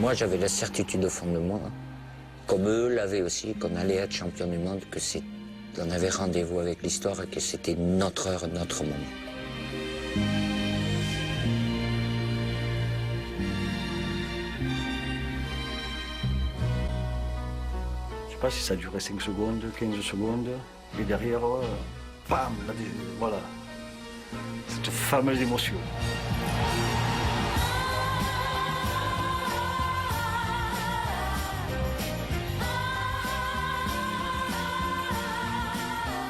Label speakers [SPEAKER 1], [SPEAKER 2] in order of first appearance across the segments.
[SPEAKER 1] Moi, j'avais la certitude au fond de moi, comme eux l'avaient aussi, qu'on allait être champion du monde, qu'on avait rendez-vous avec l'histoire et que c'était notre heure, notre moment.
[SPEAKER 2] Je sais pas si ça durait 5 secondes, 15 secondes, et derrière, bam, là, voilà, cette fameuse émotion.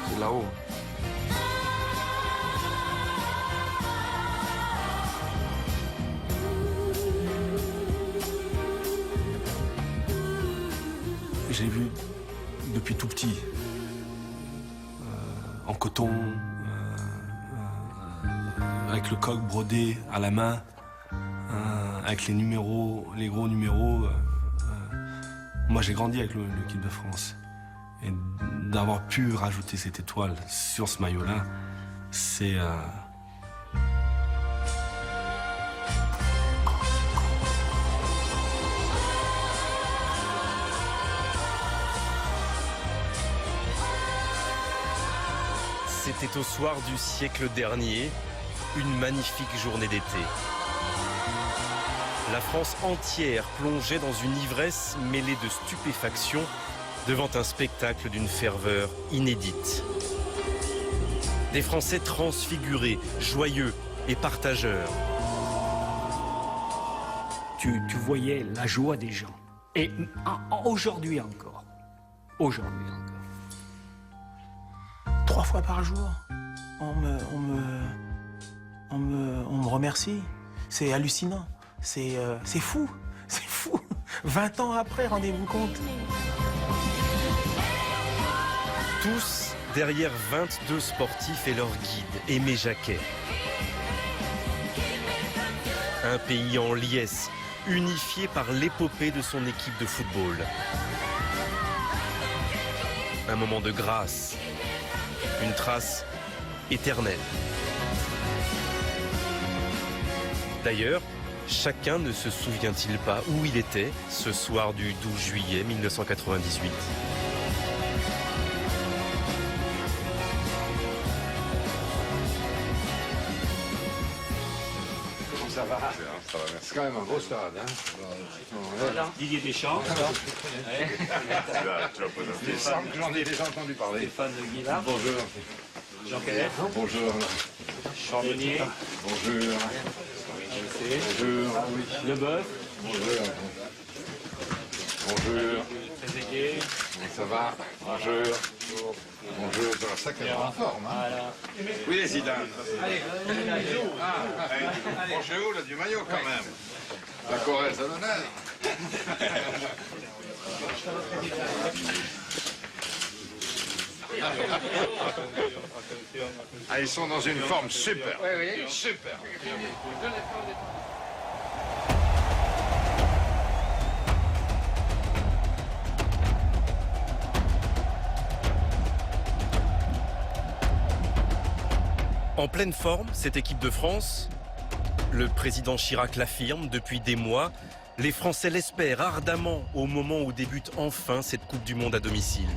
[SPEAKER 3] C'est là-haut.
[SPEAKER 4] Je l'ai vu depuis tout petit, en coton, avec le coq brodé à la main, avec les numéros, les gros numéros. Moi, j'ai grandi avec l'équipe de France. Et d'avoir pu rajouter cette étoile sur ce maillot-là, c'est...
[SPEAKER 5] C'était au soir du siècle dernier, une magnifique journée d'été. La France entière plongeait dans une ivresse mêlée de stupéfaction devant un spectacle d'une ferveur inédite. Des Français transfigurés, joyeux et partageurs.
[SPEAKER 6] Tu voyais la joie des gens. Et aujourd'hui encore. Aujourd'hui encore.
[SPEAKER 7] 3 fois par jour, on me remercie. C'est hallucinant. C'est fou. C'est fou. 20 ans après, rendez-vous compte.
[SPEAKER 5] Tous derrière 22 sportifs et leur guide, Aimé Jacquet. Un pays en liesse, unifié par l'épopée de son équipe de football. Un moment de grâce, une trace éternelle. D'ailleurs, chacun ne se souvient-il pas où il était ce soir du 12 juillet 1998 ?
[SPEAKER 3] Ça va, merci. C'est quand même un beau stade. Hein.
[SPEAKER 6] Didier Deschamps.
[SPEAKER 3] Il semble que j'en ai déjà entendu parler.
[SPEAKER 6] Stéphane Guillard.
[SPEAKER 3] Bonjour.
[SPEAKER 6] Jean Calais.
[SPEAKER 3] Bonjour.
[SPEAKER 6] Charbonnier.
[SPEAKER 3] Bonjour. Bonjour.
[SPEAKER 6] Leboeuf.
[SPEAKER 3] Bonjour. Bonjour.
[SPEAKER 6] Trezeguet.
[SPEAKER 3] Ça va? Bonjour. Bonjour. Ça va sacrément en forme. Hein?
[SPEAKER 6] Voilà.
[SPEAKER 3] Oui, Zidane. Allez. Bonjour, là, du maillot quand même. La Corrèze à l'honneur. Ah, ils sont dans une forme super. Oui, super.
[SPEAKER 5] En pleine forme, cette équipe de France, le président Chirac l'affirme depuis des mois, les Français l'espèrent ardemment au moment où débute enfin cette Coupe du Monde à domicile.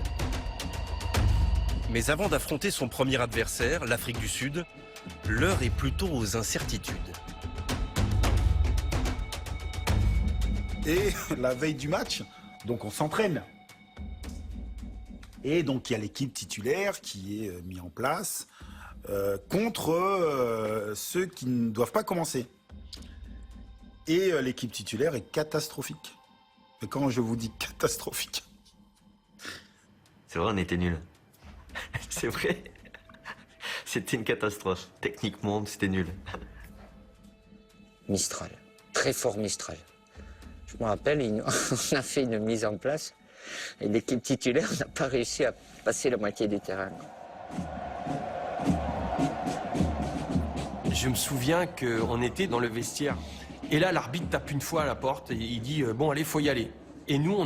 [SPEAKER 5] Mais avant d'affronter son premier adversaire, l'Afrique du Sud, l'heure est plutôt aux incertitudes.
[SPEAKER 8] Et la veille du match, donc on s'entraîne. Et donc il y a l'équipe titulaire qui est mise en place contre ceux qui ne doivent pas commencer. Et l'équipe titulaire est catastrophique. Et quand je vous dis catastrophique...
[SPEAKER 9] C'est vrai, on était nuls. C'est vrai. C'était une catastrophe. Techniquement, c'était nul.
[SPEAKER 1] Mistral, très fort Mistral. Je me rappelle, on a fait une mise en place et l'équipe titulaire n'a pas réussi à passer la moitié du terrain.
[SPEAKER 10] Je me souviens qu'on était dans le vestiaire. Et là, l'arbitre tape une fois à la porte et il dit « Bon, allez, faut y aller ». Et nous,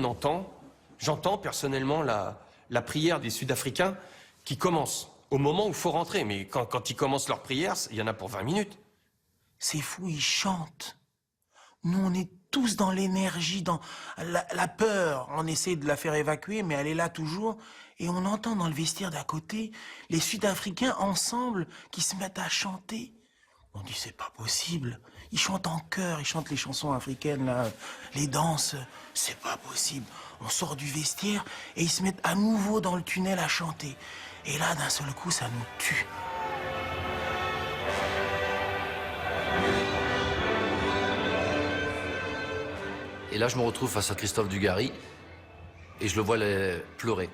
[SPEAKER 10] j'entends personnellement la prière des Sud-Africains qui commence au moment où il faut rentrer. Mais quand ils commencent leur prière, il y en a pour 20 minutes.
[SPEAKER 7] C'est fou, ils chantent. Nous, on est tous dans l'énergie, dans la peur. On essaie de la faire évacuer, mais elle est là toujours. Et on entend dans le vestiaire d'à côté les Sud-Africains ensemble qui se mettent à chanter. On dit c'est pas possible. Ils chantent en chœur, ils chantent les chansons africaines, là, les danses. C'est pas possible. On sort du vestiaire et ils se mettent à nouveau dans le tunnel à chanter. Et là, d'un seul coup, ça nous tue.
[SPEAKER 11] Et là, je me retrouve face à Christophe Dugarry et je le vois pleurer.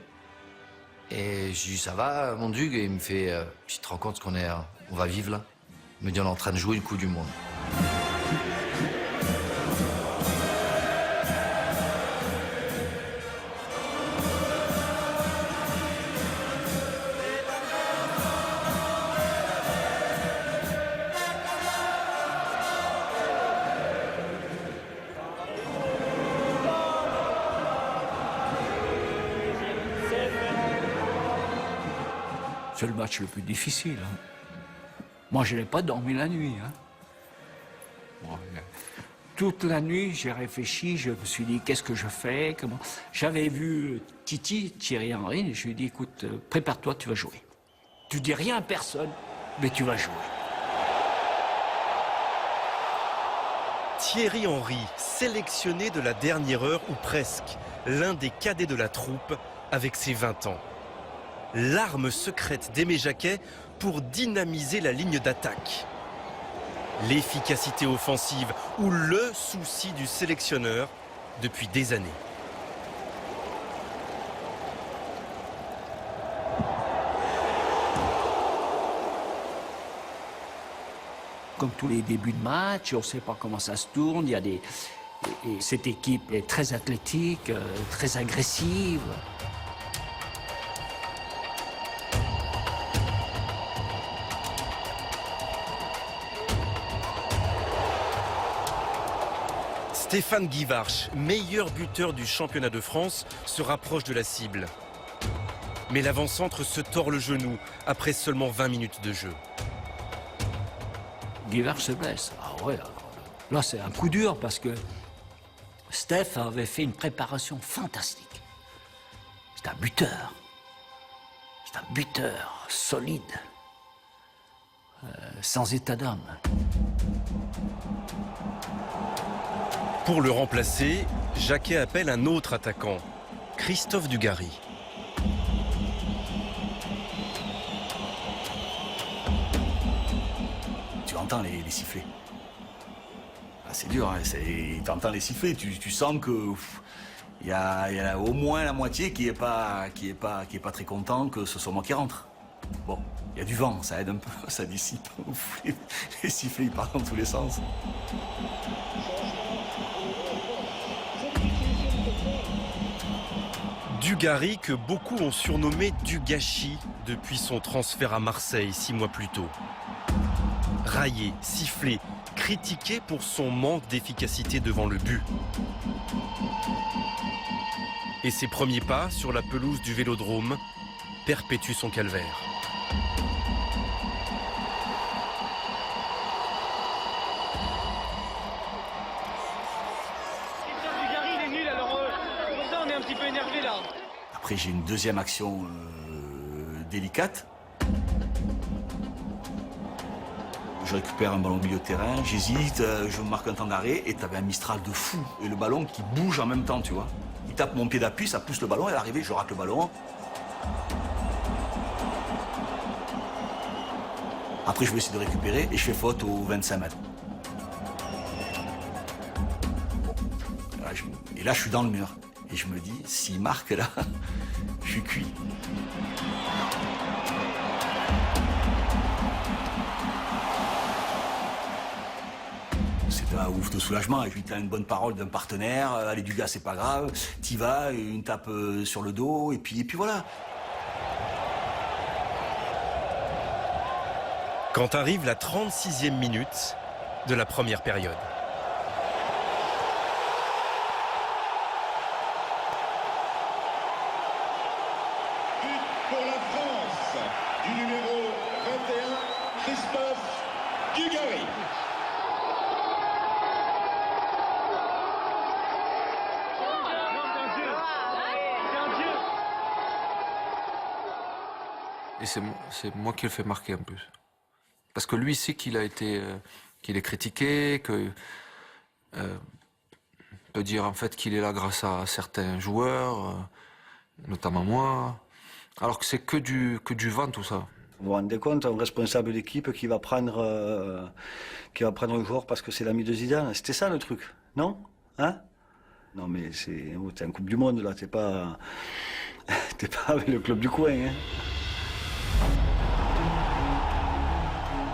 [SPEAKER 11] Et je lui dis, ça va, mon Dug? Et il me fait, tu te rends compte on va vivre là? Il me dit, on est en train de jouer le coup du monde.
[SPEAKER 6] C'est le match le plus difficile. Hein. Moi, je n'ai pas dormi la nuit. Hein. Bon, toute la nuit, j'ai réfléchi, je me suis dit, qu'est-ce que je fais? Comment... J'avais vu Titi, Thierry Henry, et je lui ai dit, écoute, prépare-toi, tu vas jouer. Tu dis rien à personne, mais tu vas jouer.
[SPEAKER 5] Thierry Henry, sélectionné de la dernière heure ou presque, l'un des cadets de la troupe avec ses 20 ans. L'arme secrète d'Aimé Jacquet pour dynamiser la ligne d'attaque. L'efficacité offensive ou le souci du sélectionneur depuis des années.
[SPEAKER 6] Comme tous les débuts de match, on ne sait pas comment ça se tourne. Il y a et cette équipe est très athlétique, très agressive.
[SPEAKER 5] Stéphane Guivarch, meilleur buteur du championnat de France, se rapproche de la cible. Mais l'avant-centre se tord le genou après seulement 20 minutes de jeu.
[SPEAKER 6] Guivarch se blesse. Ah ouais, là c'est un coup dur parce que Steph avait fait une préparation fantastique. C'est un buteur. C'est un buteur solide. Sans état d'âme.
[SPEAKER 5] Pour le remplacer, Jacquet appelle un autre attaquant, Christophe Dugarry.
[SPEAKER 2] Tu entends les sifflets. Ah, c'est dur, hein, tu entends les sifflets, tu sens que il y a au moins la moitié qui est pas très content que ce soit moi qui rentre. Bon, il y a du vent, ça aide un peu, ça dissipe. Les sifflets ils partent dans tous les sens.
[SPEAKER 5] Dugarry que beaucoup ont surnommé Dugashi depuis son transfert à Marseille 6 mois plus tôt. Raillé, sifflé, critiqué pour son manque d'efficacité devant le but. Et ses premiers pas sur la pelouse du Vélodrome perpétuent son calvaire.
[SPEAKER 2] Après, j'ai une deuxième action délicate. Je récupère un ballon au milieu de terrain, j'hésite, je marque un temps d'arrêt et t'avais un Mistral de fou. Et le ballon qui bouge en même temps, tu vois. Il tape mon pied d'appui, ça pousse le ballon et à l'arrivée, je rate le ballon. Après, je vais essayer de récupérer et je fais faute aux 25 mètres. Et là, je suis dans le mur. Et je me dis, s'il marque là, je suis cuit. C'était un ouf de soulagement. Et puis, t'as une bonne parole d'un partenaire. Allez, du gars, c'est pas grave. T'y vas, une tape sur le dos. Et puis voilà.
[SPEAKER 5] Quand arrive la 36e minute de la première période.
[SPEAKER 3] Pour la France, du numéro 21, Christophe Dugarry.
[SPEAKER 12] Et c'est moi qui le fais marquer en plus. Parce que lui sait qu'il a été, qu'il est critiqué, que peut dire en fait qu'il est là grâce à certains joueurs, notamment moi. Alors que c'est que du vent tout ça.
[SPEAKER 13] Vous vous rendez compte, un responsable d'équipe qui va prendre un joueur parce que c'est l'ami de Zidane. C'était ça le truc, non? Hein? Non mais t'es en Coupe du Monde là, t'es pas avec le club du coin. Hein.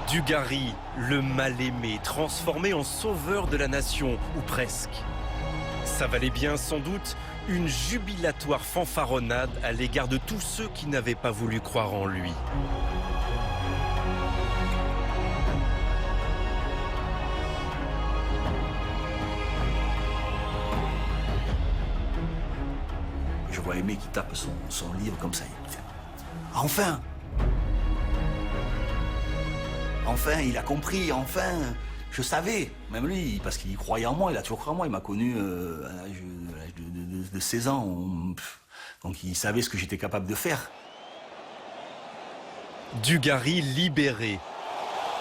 [SPEAKER 5] Dugarry, le mal-aimé, transformé en sauveur de la nation, ou presque. Ça valait bien sans doute une jubilatoire fanfaronnade à l'égard de tous ceux qui n'avaient pas voulu croire en lui.
[SPEAKER 2] Je vois Aimé qui tape son livre comme ça. Il fait, enfin! Enfin, il a compris, enfin! Je savais, même lui, parce qu'il croyait en moi, il a toujours cru en moi. Il m'a connu à l'âge de 16 ans. Donc il savait ce que j'étais capable de faire.
[SPEAKER 5] Dugarry libéré,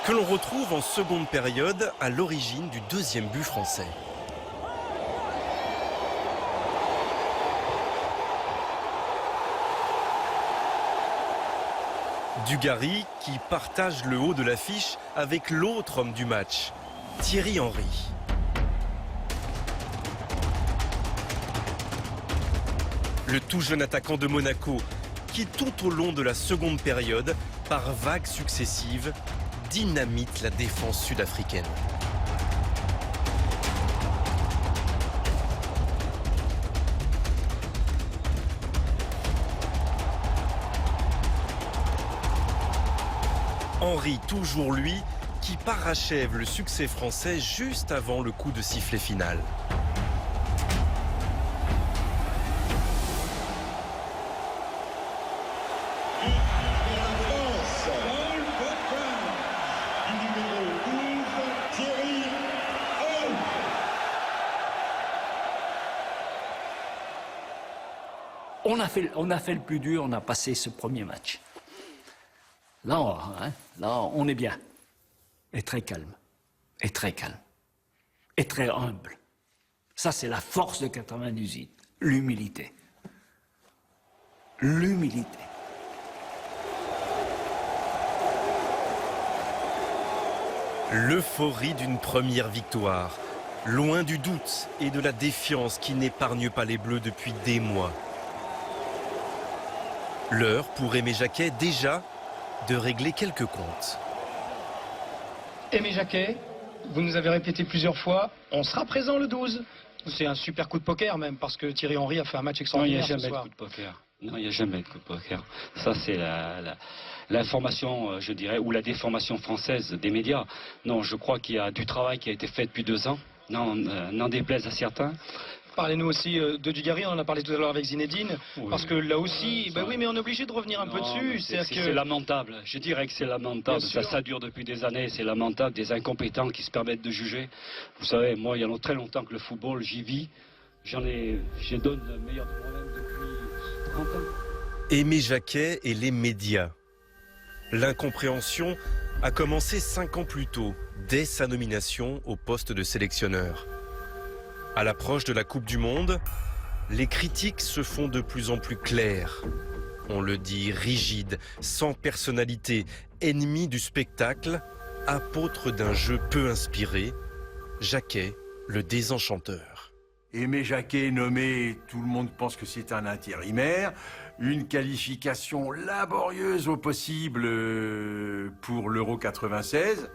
[SPEAKER 5] que l'on retrouve en seconde période à l'origine du deuxième but français. Dugarry qui partage le haut de l'affiche avec l'autre homme du match, Thierry Henry. Le tout jeune attaquant de Monaco qui tout au long de la seconde période, par vagues successives, dynamite la défense sud-africaine. Henry, toujours lui, qui parachève le succès français juste avant le coup de sifflet final.
[SPEAKER 6] On a fait le plus dur, on a passé ce premier match. Là, on est bien. Et très calme. Et très calme. Et très humble. Ça, c'est la force de 98. L'humilité. L'humilité.
[SPEAKER 5] L'euphorie d'une première victoire. Loin du doute et de la défiance qui n'épargne pas les Bleus depuis des mois. L'heure pour Aimé Jacquet déjà de régler quelques comptes.
[SPEAKER 14] Aimé Jacquet, vous nous avez répété plusieurs fois, on sera présent le 12. C'est un super coup de poker même, parce que Thierry Henry a fait un match extraordinaire ce soir.
[SPEAKER 15] Non, il n'y a jamais de coup de poker. Non, il n'y a jamais de coup de poker. Ça, c'est l'information, je dirais, ou la déformation française des médias. Non, je crois qu'il y a du travail qui a été fait depuis 2 ans. Non, n'en déplaise à certains.
[SPEAKER 14] Parlez-nous aussi de Dugarry, on en a parlé tout à l'heure avec Zinedine, oui, parce que là aussi, oui, mais on est obligé de revenir un peu dessus.
[SPEAKER 15] C'est lamentable, je dirais que c'est lamentable, ça dure depuis des années, c'est lamentable, des incompétents qui se permettent de juger. Vous savez, moi, il y a très longtemps que le football, j'y vis, je donne le meilleur de moi-même depuis 30 ans.
[SPEAKER 5] Aimé Jacquet et les médias. L'incompréhension a commencé 5 ans plus tôt, dès sa nomination au poste de sélectionneur. À l'approche de la Coupe du Monde, les critiques se font de plus en plus claires. On le dit rigide, sans personnalité, ennemi du spectacle, apôtre d'un jeu peu inspiré, Jacquet, le désenchanteur.
[SPEAKER 16] Aimé Jacquet nommé, tout le monde pense que c'est un intérimaire, une qualification laborieuse au possible pour l'Euro 96.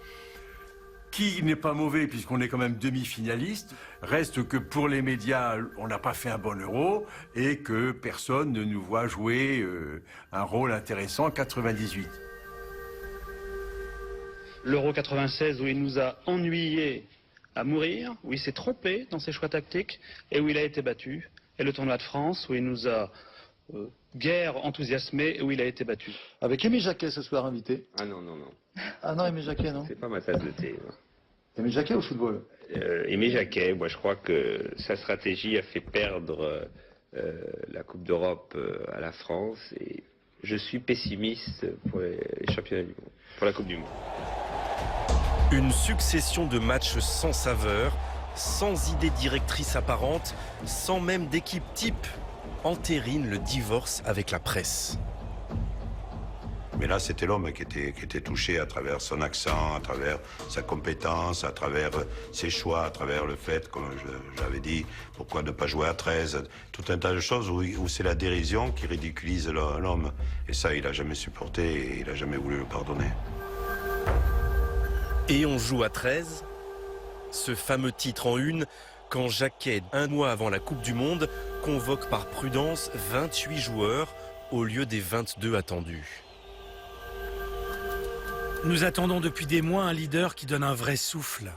[SPEAKER 16] Qui n'est pas mauvais puisqu'on est quand même demi-finaliste, reste que pour les médias, on n'a pas fait un bon Euro et que personne ne nous voit jouer un rôle intéressant en 98.
[SPEAKER 17] L'Euro 96 où il nous a ennuyés à mourir, où il s'est trompé dans ses choix tactiques et où il a été battu. Et le tournoi de France où il nous a guère enthousiasmé et où il a été battu.
[SPEAKER 18] Avec Aimé Jacquet ce soir invité.
[SPEAKER 19] Ah non, non, non.
[SPEAKER 18] Ah non, Aimé Jacquet, non.
[SPEAKER 19] C'est pas ma tasse de thé.
[SPEAKER 18] Aimé Jacquet au football.
[SPEAKER 19] Aimé Jacquet, moi je crois que sa stratégie a fait perdre la Coupe d'Europe à la France et je suis pessimiste pour les championnats du monde, pour la Coupe du Monde.
[SPEAKER 5] Une succession de matchs sans saveur, sans idée directrice apparente, sans même d'équipe type, entérine le divorce avec la presse.
[SPEAKER 20] Mais là, c'était l'homme qui était touché à travers son accent, à travers sa compétence, à travers ses choix, à travers le fait, comme j'avais dit, pourquoi ne pas jouer à 13, tout un tas de choses où c'est la dérision qui ridiculise l'homme. Et ça, il n'a jamais supporté et il n'a jamais voulu le pardonner.
[SPEAKER 5] Et on joue à 13, ce fameux titre en une, quand Jacquet, un mois avant la Coupe du Monde, convoque par prudence 28 joueurs au lieu des 22 attendus.
[SPEAKER 21] Nous attendons depuis des mois un leader qui donne un vrai souffle.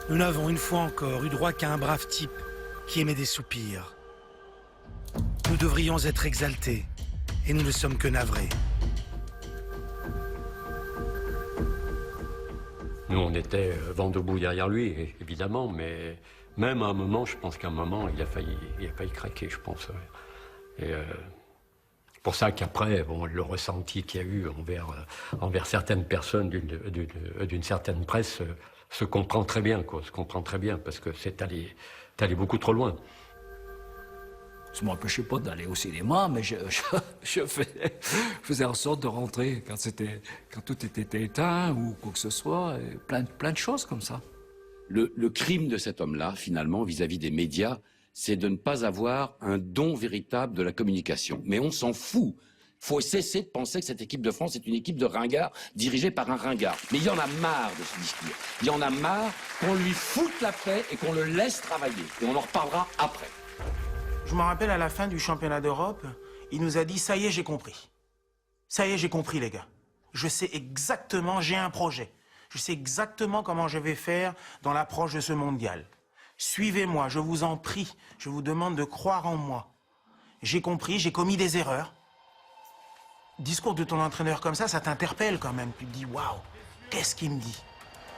[SPEAKER 21] Nous n'avons une fois encore eu droit qu'à un brave type qui émet des soupirs. Nous devrions être exaltés, et nous ne sommes que navrés.
[SPEAKER 22] Nous, on était vent debout derrière lui, évidemment, mais même à un moment, je pense qu'à un moment, il a failli craquer, je pense. Ouais. Et pour ça qu'après, bon, le ressenti qu'il y a eu envers certaines personnes d'une certaine presse se comprend très bien, quoi, se comprend très bien, parce que c'est allé beaucoup trop loin.
[SPEAKER 6] Ça ne m'empêchait pas d'aller au cinéma, mais je faisais en sorte de rentrer quand tout était éteint ou quoi que ce soit, et plein de choses comme ça.
[SPEAKER 23] Le crime de cet homme-là, finalement, vis-à-vis des médias, c'est de ne pas avoir un don véritable de la communication. Mais on s'en fout. Il faut cesser de penser que cette équipe de France est une équipe de ringards dirigée par un ringard. Mais il y en a marre de ce discours. Il y en a marre qu'on lui foute la paix et qu'on le laisse travailler. Et on en reparlera après.
[SPEAKER 7] Je me rappelle à la fin du championnat d'Europe, il nous a dit « Ça y est, j'ai compris. Ça y est, j'ai compris, les gars. Je sais exactement, j'ai un projet. Je sais exactement comment je vais faire dans l'approche de ce mondial. Suivez-moi, je vous en prie. Je vous demande de croire en moi. J'ai compris, j'ai commis des erreurs. » Discours de ton entraîneur comme ça t'interpelle quand même. Tu te dis « Waouh, qu'est-ce qu'il me dit ?»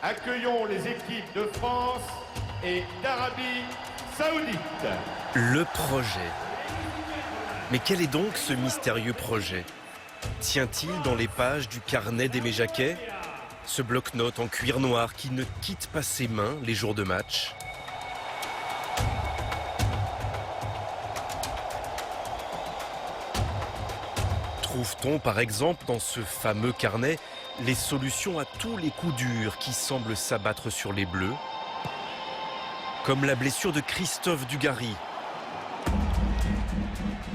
[SPEAKER 24] Accueillons les équipes de France et d'Arabie Saoudite.
[SPEAKER 5] Le projet. Mais quel est donc ce mystérieux projet? Tient-il dans les pages du carnet d'Aimé Jacquet? Ce bloc-notes en cuir noir qui ne quitte pas ses mains les jours de match? Trouve-t-on par exemple dans ce fameux carnet les solutions à tous les coups durs qui semblent s'abattre sur les Bleus? Comme la blessure de Christophe Dugarry,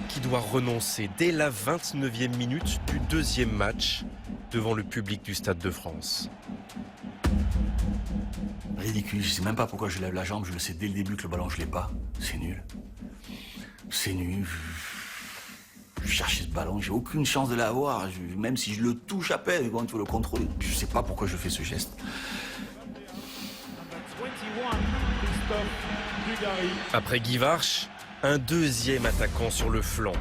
[SPEAKER 5] qui doit renoncer dès la 29e minute du deuxième match devant le public du Stade de France.
[SPEAKER 2] Ridicule, je sais même pas pourquoi je lève la jambe, je le sais dès le début que le ballon je l'ai pas. C'est nul. C'est nul. Je cherchais ce ballon, j'ai aucune chance de l'avoir. Même si je le touche à peine quand il faut le contrôler, je sais pas pourquoi je fais ce geste.
[SPEAKER 5] Après Guy Varche, un deuxième attaquant sur le flanc.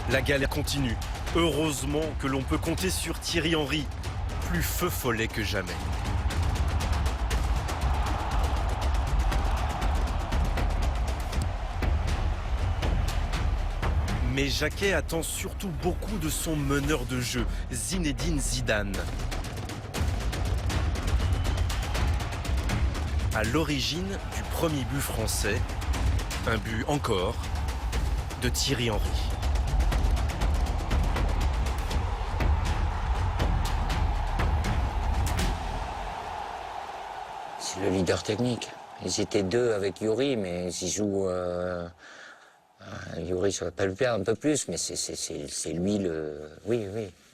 [SPEAKER 5] La galère continue. Heureusement que l'on peut compter sur Thierry Henry, plus feu follet que jamais. Mais Jacquet attend surtout beaucoup de son meneur de jeu, Zinedine Zidane. À l'origine du premier but français, un but encore de Thierry Henry.
[SPEAKER 1] C'est le leader technique. Ils étaient deux avec Youri, mais s'ils jouent... Youri, ça va pas lui perdre un peu plus, mais c'est lui oui,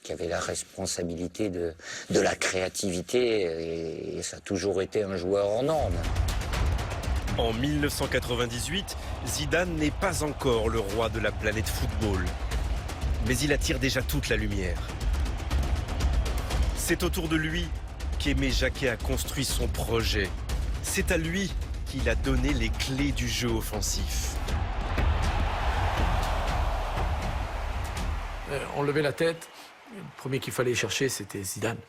[SPEAKER 1] qui avait la responsabilité de la créativité, et ça a toujours été un joueur en norme.
[SPEAKER 5] En 1998, Zidane n'est pas encore le roi de la planète football, mais il attire déjà toute la lumière. C'est autour de lui qu'Aimé Jacquet a construit son projet. C'est à lui qu'il a donné les clés du jeu offensif.
[SPEAKER 25] On levait la tête, le premier qu'il fallait chercher, c'était Zidane.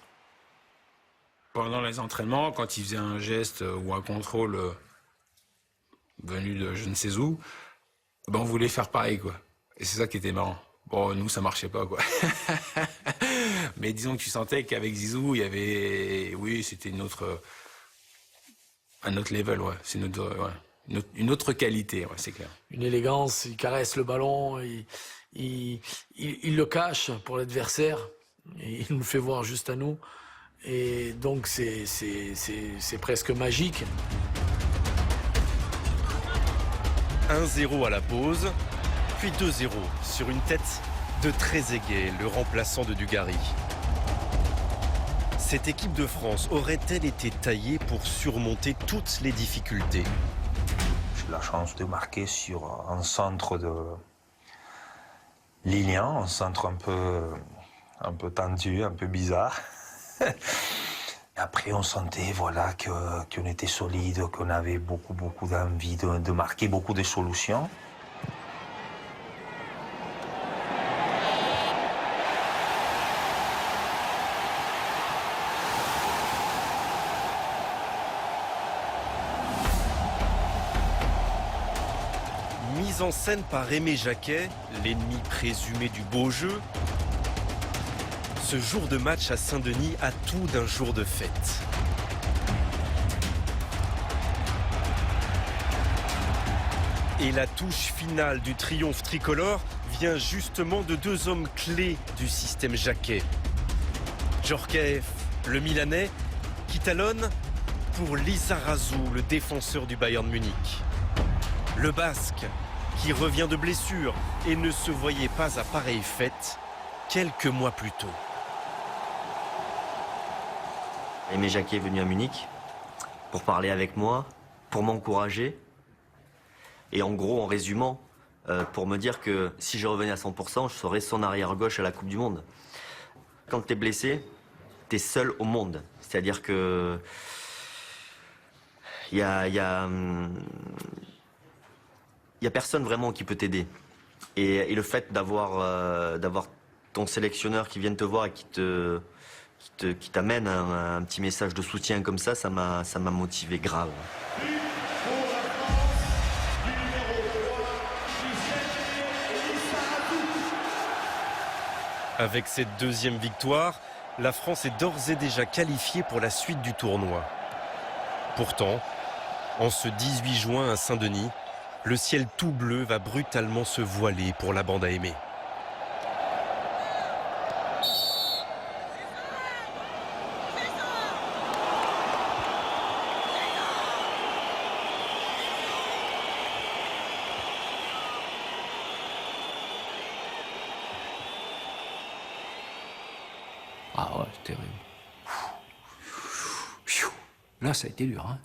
[SPEAKER 4] Pendant les entraînements, quand il faisait un geste ou un contrôle venu de je ne sais où,
[SPEAKER 25] Ben, on voulait faire pareil, quoi. Et c'est ça qui était marrant. Bon, nous, ça marchait pas, quoi. Mais disons que tu sentais qu'avec Zizou, il y avait... Oui, c'était un autre level, ouais. C'est une autre qualité, ouais, c'est clair. Une élégance, il caresse le ballon, il le cache pour l'adversaire, et il nous le fait voir juste à nous. Et donc, c'est presque magique.
[SPEAKER 5] 1-0 à la pause, puis 2-0 sur une tête de Trezeguet, le remplaçant de Dugarry. Cette équipe de France aurait-elle été taillée pour surmonter toutes les difficultés?
[SPEAKER 3] J'ai la chance de marquer sur un centre de Lilian, un centre un peu tendu, un peu bizarre. Après, on sentait voilà, qu'on était solide, qu'on avait beaucoup d'envie de marquer beaucoup de solutions.
[SPEAKER 5] Mise en scène par Aimé Jacquet, l'ennemi présumé du beau jeu, ce jour de match à Saint-Denis a tout d'un jour de fête. Et la touche finale du triomphe tricolore vient justement de deux hommes clés du système Jacquet. Djorkaeff, le Milanais, qui talonne pour Lizarazu, le défenseur du Bayern Munich. Le Basque, qui revient de blessure et ne se voyait pas à pareille fête quelques mois plus tôt.
[SPEAKER 8] Aimé Jacquet est venu à Munich pour parler avec moi, pour m'encourager. Et en gros, en résumant, pour me dire que si je revenais à 100%, je serais son arrière-gauche à la Coupe du Monde. Quand tu es blessé, tu es seul au monde. C'est-à-dire que il y a personne vraiment qui peut t'aider. Et le fait d'avoir ton sélectionneur qui vient te voir et qui t'amène un petit message de soutien comme ça m'a motivé grave.
[SPEAKER 5] Avec cette deuxième victoire, la France est d'ores et déjà qualifiée pour la suite du tournoi. Pourtant, en ce 18 juin à Saint-Denis, le ciel tout bleu va brutalement se voiler pour la bande à Aimé.
[SPEAKER 6] Ah ouais, c'est terrible. Là, ça a été dur, hein.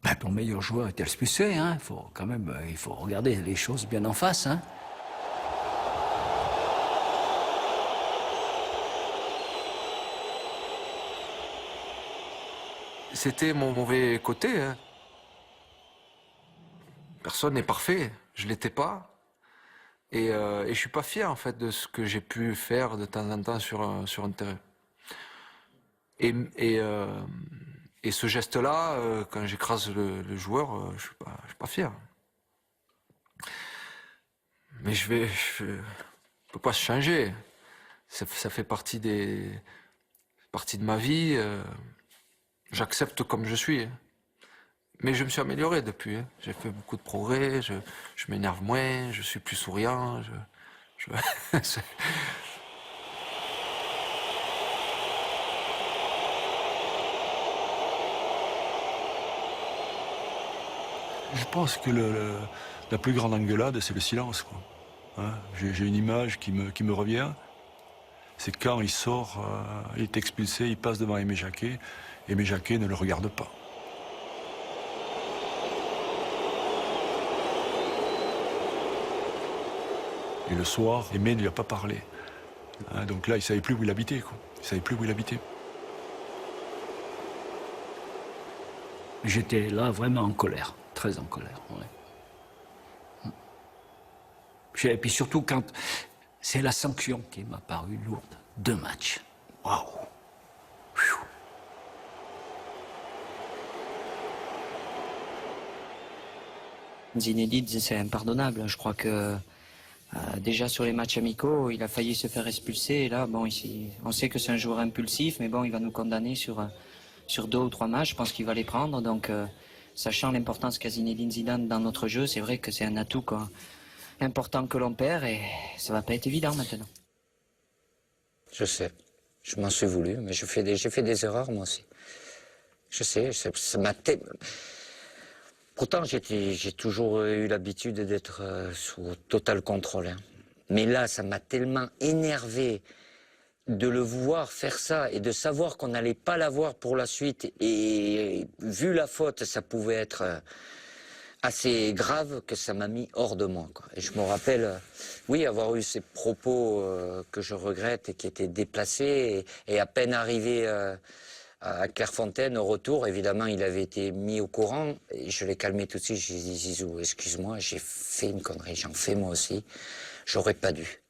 [SPEAKER 6] Ben, ton meilleur joueur était expulsé, hein. Il faut regarder les choses bien en face, hein.
[SPEAKER 12] C'était mon mauvais côté, hein. Personne n'est parfait, je l'étais pas. Et je suis pas fier en fait de ce que j'ai pu faire de temps en temps sur un terrain. Et ce geste-là, quand j'écrase le joueur, je suis pas fier. Mais je peux pas se changer. Ça fait partie de ma vie. J'accepte comme je suis. Mais je me suis amélioré depuis. J'ai fait beaucoup de progrès. Je m'énerve moins. Je suis plus souriant.
[SPEAKER 9] Je pense que la plus grande engueulade, c'est le silence, quoi. Hein, j'ai une image qui me revient. C'est quand il sort, il est expulsé, il passe devant Aimé Jacquet. Aimé Jacquet ne le regarde pas. Et le soir, Aimé ne lui a pas parlé. Hein, donc là, il ne savait plus où il habitait, quoi. Il savait plus où il habitait.
[SPEAKER 6] J'étais là vraiment en colère, très en colère. Ouais. Et puis surtout quand c'est la sanction qui m'a paru lourde. 2 matchs. Waouh.
[SPEAKER 10] Zinedine, c'est impardonnable. Je crois que déjà sur les matchs amicaux, il a failli se faire expulser. Et là, bon, ici, on sait que c'est un joueur impulsif, mais bon, il va nous condamner sur 2 ou 3 matchs. Je pense qu'il va les prendre. Donc, sachant l'importance qu'a Zinedine Zidane dans notre jeu, c'est vrai que c'est un atout important que l'on perd et ça va pas être évident maintenant.
[SPEAKER 1] Je sais, je m'en suis voulu, mais j'ai fait des erreurs moi aussi. Je sais, ça m'a Pourtant, j'ai toujours eu l'habitude d'être sous total contrôle. Hein. Mais là, ça m'a tellement énervé de le voir faire ça et de savoir qu'on n'allait pas l'avoir pour la suite. Et vu la faute, ça pouvait être assez grave que ça m'a mis hors de moi, quoi. Et je me rappelle, oui, avoir eu ces propos que je regrette et qui étaient déplacés. Et à peine arrivé à Clairefontaine, au retour, évidemment, il avait été mis au courant. Et je l'ai calmé tout de suite. J'ai dit, Zizou, excuse-moi, j'ai fait une connerie. J'en fais moi aussi. J'aurais pas dû.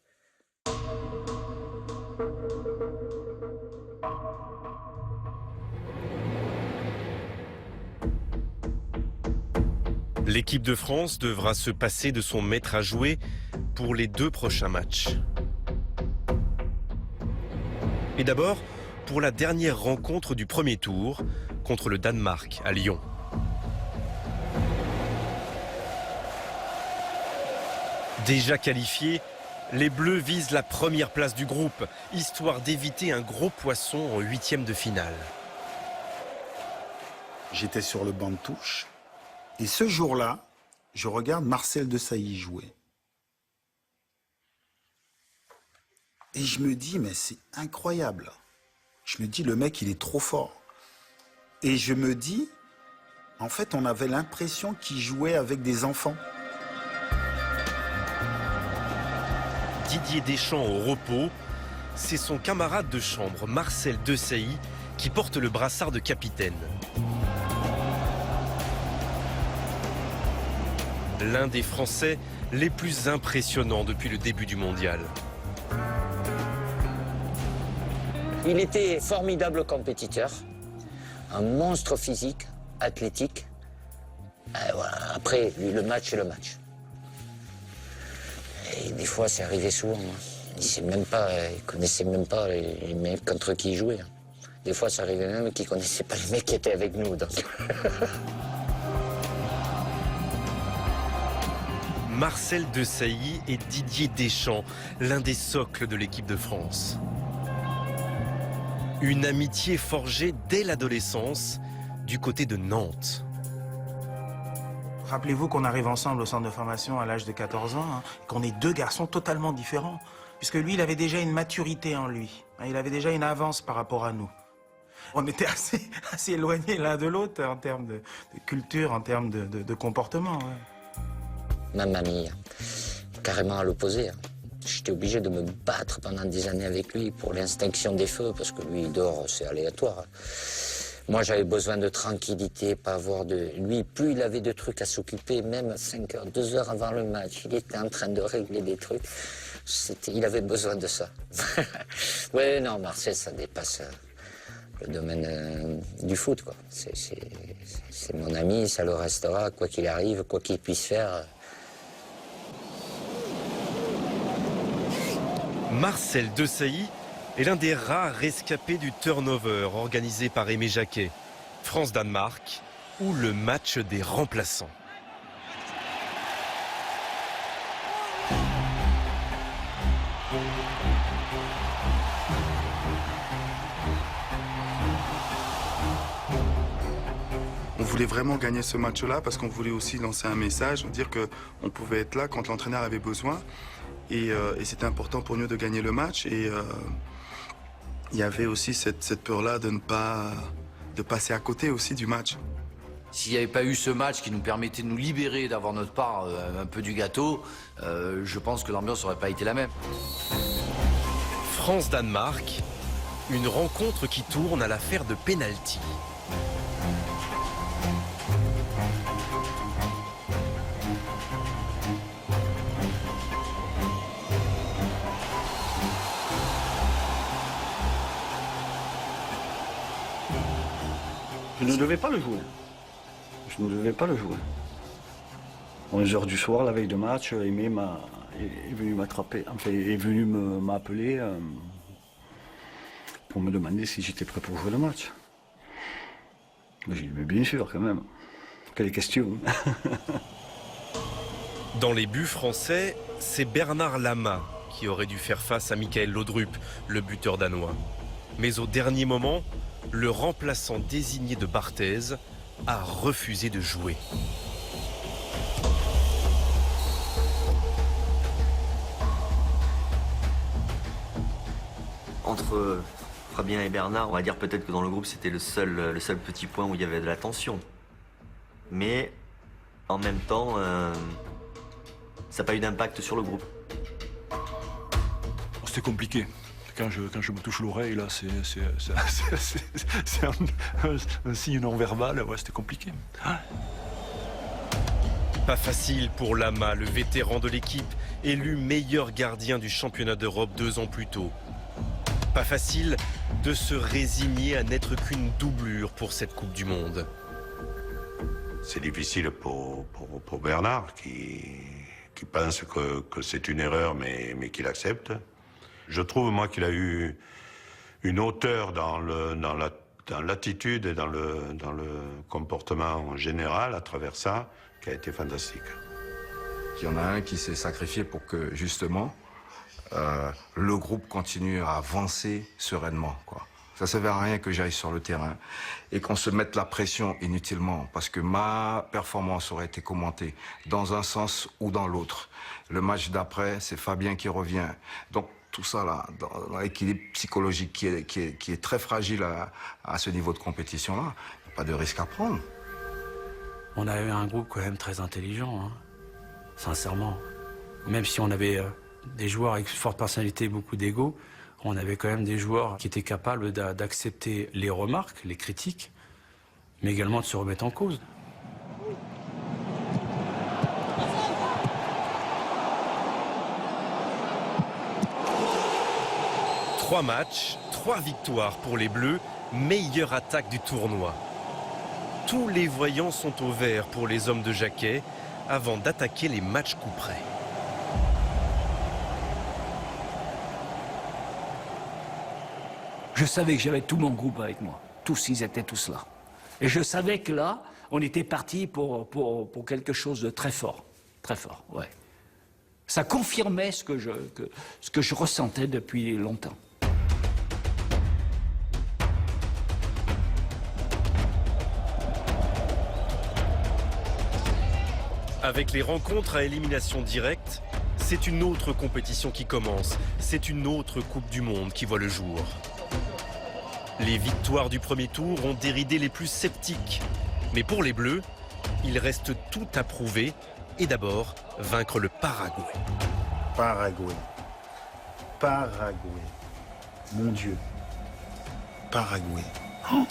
[SPEAKER 5] L'équipe de France devra se passer de son maître à jouer pour les 2 prochains matchs. Et d'abord, pour la dernière rencontre du premier tour contre le Danemark à Lyon. Déjà qualifiés, les Bleus visent la première place du groupe, histoire d'éviter un gros poisson en 8e de finale.
[SPEAKER 11] J'étais sur le banc de touche. Et ce jour-là, je regarde Marcel Desailly jouer. Et je me dis, mais c'est incroyable. Je me dis, le mec, il est trop fort. Et je me dis, en fait, on avait l'impression qu'il jouait avec des enfants.
[SPEAKER 5] Didier Deschamps au repos, c'est son camarade de chambre, Marcel Desailly, qui porte le brassard de capitaine. L'un des Français les plus impressionnants depuis le début du mondial.
[SPEAKER 1] Il était formidable compétiteur, un monstre physique, athlétique. Voilà. Après, lui, le match, c'est le match. Et des fois, c'est arrivé souvent. Hein. Il connaissait même pas les mecs contre qui il jouait. Hein. Des fois, ça arrivait même qu'il connaissait pas les mecs qui étaient avec nous. Donc.
[SPEAKER 5] Marcel Desailly et Didier Deschamps, l'un des socles de l'équipe de France. Une amitié forgée dès l'adolescence du côté de Nantes.
[SPEAKER 7] Rappelez-vous qu'on arrive ensemble au centre de formation à l'âge de 14 ans, hein, qu'on est 2 garçons totalement différents. Puisque lui, il avait déjà une maturité en lui. Hein, il avait déjà une avance par rapport à nous. On était assez éloignés l'un de l'autre en termes de culture, en termes de comportement. Ouais.
[SPEAKER 1] Ma mamie, carrément à l'opposé. J'étais obligé de me battre pendant des années avec lui pour l'extinction des feux, parce que lui, il dort, c'est aléatoire. Moi, j'avais besoin de tranquillité, pas avoir de... Lui, plus il avait de trucs à s'occuper, même à 5 heures, 2 heures avant le match, il était en train de régler des trucs. Il avait besoin de ça. Ouais, non, Marcel, ça dépasse le domaine du foot, quoi. C'est mon ami, ça le restera, quoi qu'il arrive, quoi qu'il puisse faire.
[SPEAKER 5] Marcel Desailly est l'un des rares rescapés du turnover organisé par Aimé Jacquet, France-Danemark, ou le match des remplaçants.
[SPEAKER 13] On voulait vraiment gagner ce match-là parce qu'on voulait aussi lancer un message, dire qu'on pouvait être là quand l'entraîneur avait besoin. Et c'était important pour nous de gagner le match. Et il y avait aussi cette peur-là de passer à côté aussi du match.
[SPEAKER 14] S'il n'y avait pas eu ce match qui nous permettait de nous libérer, d'avoir notre part un peu du gâteau, je pense que l'ambiance n'aurait pas été la même.
[SPEAKER 5] France-Danemark, une rencontre qui tourne à l'affaire de pénalty.
[SPEAKER 15] Je ne devais pas le jouer. Je ne devais pas le jouer. 11h du soir, la veille de match, Aimé est venu m'attraper, enfin, est venu m'appeler pour me demander si j'étais prêt pour jouer le match. J'ai dit, mais bien sûr, quand même. Quelle question.
[SPEAKER 5] Dans les buts français, c'est Bernard Lama qui aurait dû faire face à Michael Laudrup, le buteur danois. Mais au dernier moment, le remplaçant désigné de Barthez a refusé de jouer.
[SPEAKER 8] Entre Fabien et Bernard, on va dire peut-être que dans le groupe, c'était le seul petit point où il y avait de la tension. Mais en même temps, ça n'a pas eu d'impact sur le groupe.
[SPEAKER 9] C'était compliqué. Quand je me touche l'oreille, là, c'est un signe non verbal. Ouais, c'était compliqué. Ah.
[SPEAKER 5] Pas facile pour Lama, le vétéran de l'équipe, élu meilleur gardien du championnat d'Europe 2 ans plus tôt. Pas facile de se résigner à n'être qu'une doublure pour cette Coupe du Monde.
[SPEAKER 20] C'est difficile pour Bernard qui pense que c'est une erreur mais qu'il accepte. Je trouve moi qu'il a eu une hauteur dans l'attitude et dans le comportement en général à travers ça qui a été fantastique.
[SPEAKER 16] Il y en a un qui s'est sacrifié pour que justement le groupe continue à avancer sereinement, quoi. Ça ne servait à rien que j'aille sur le terrain et qu'on se mette la pression inutilement parce que ma performance aurait été commentée dans un sens ou dans l'autre. Le match d'après, c'est Fabien qui revient. Donc tout ça là, dans l'équilibre psychologique qui est très fragile à ce niveau de compétition-là, il n'y a pas de risque à prendre.
[SPEAKER 17] On a eu un groupe quand même très intelligent, hein, sincèrement. Même si on avait des joueurs avec forte personnalité et beaucoup d'ego, on avait quand même des joueurs qui étaient capables d'accepter les remarques, les critiques, mais également de se remettre en cause.
[SPEAKER 5] Trois matchs, 3 victoires pour les Bleus, meilleure attaque du tournoi. Tous les voyants sont au vert pour les hommes de Jacquet avant d'attaquer les matchs coup près.
[SPEAKER 6] Je savais que j'avais tout mon groupe avec moi. Tous, ils étaient tous là. Et je savais que là, on était parti pour quelque chose de très fort. Très fort, ouais. Ça confirmait ce que je ressentais depuis longtemps.
[SPEAKER 5] Avec les rencontres à élimination directe, c'est une autre compétition qui commence. C'est une autre Coupe du Monde qui voit le jour. Les victoires du premier tour ont déridé les plus sceptiques. Mais pour les Bleus, il reste tout à prouver. Et d'abord, vaincre le Paraguay.
[SPEAKER 11] Paraguay. Mon Dieu. Paraguay. Oh.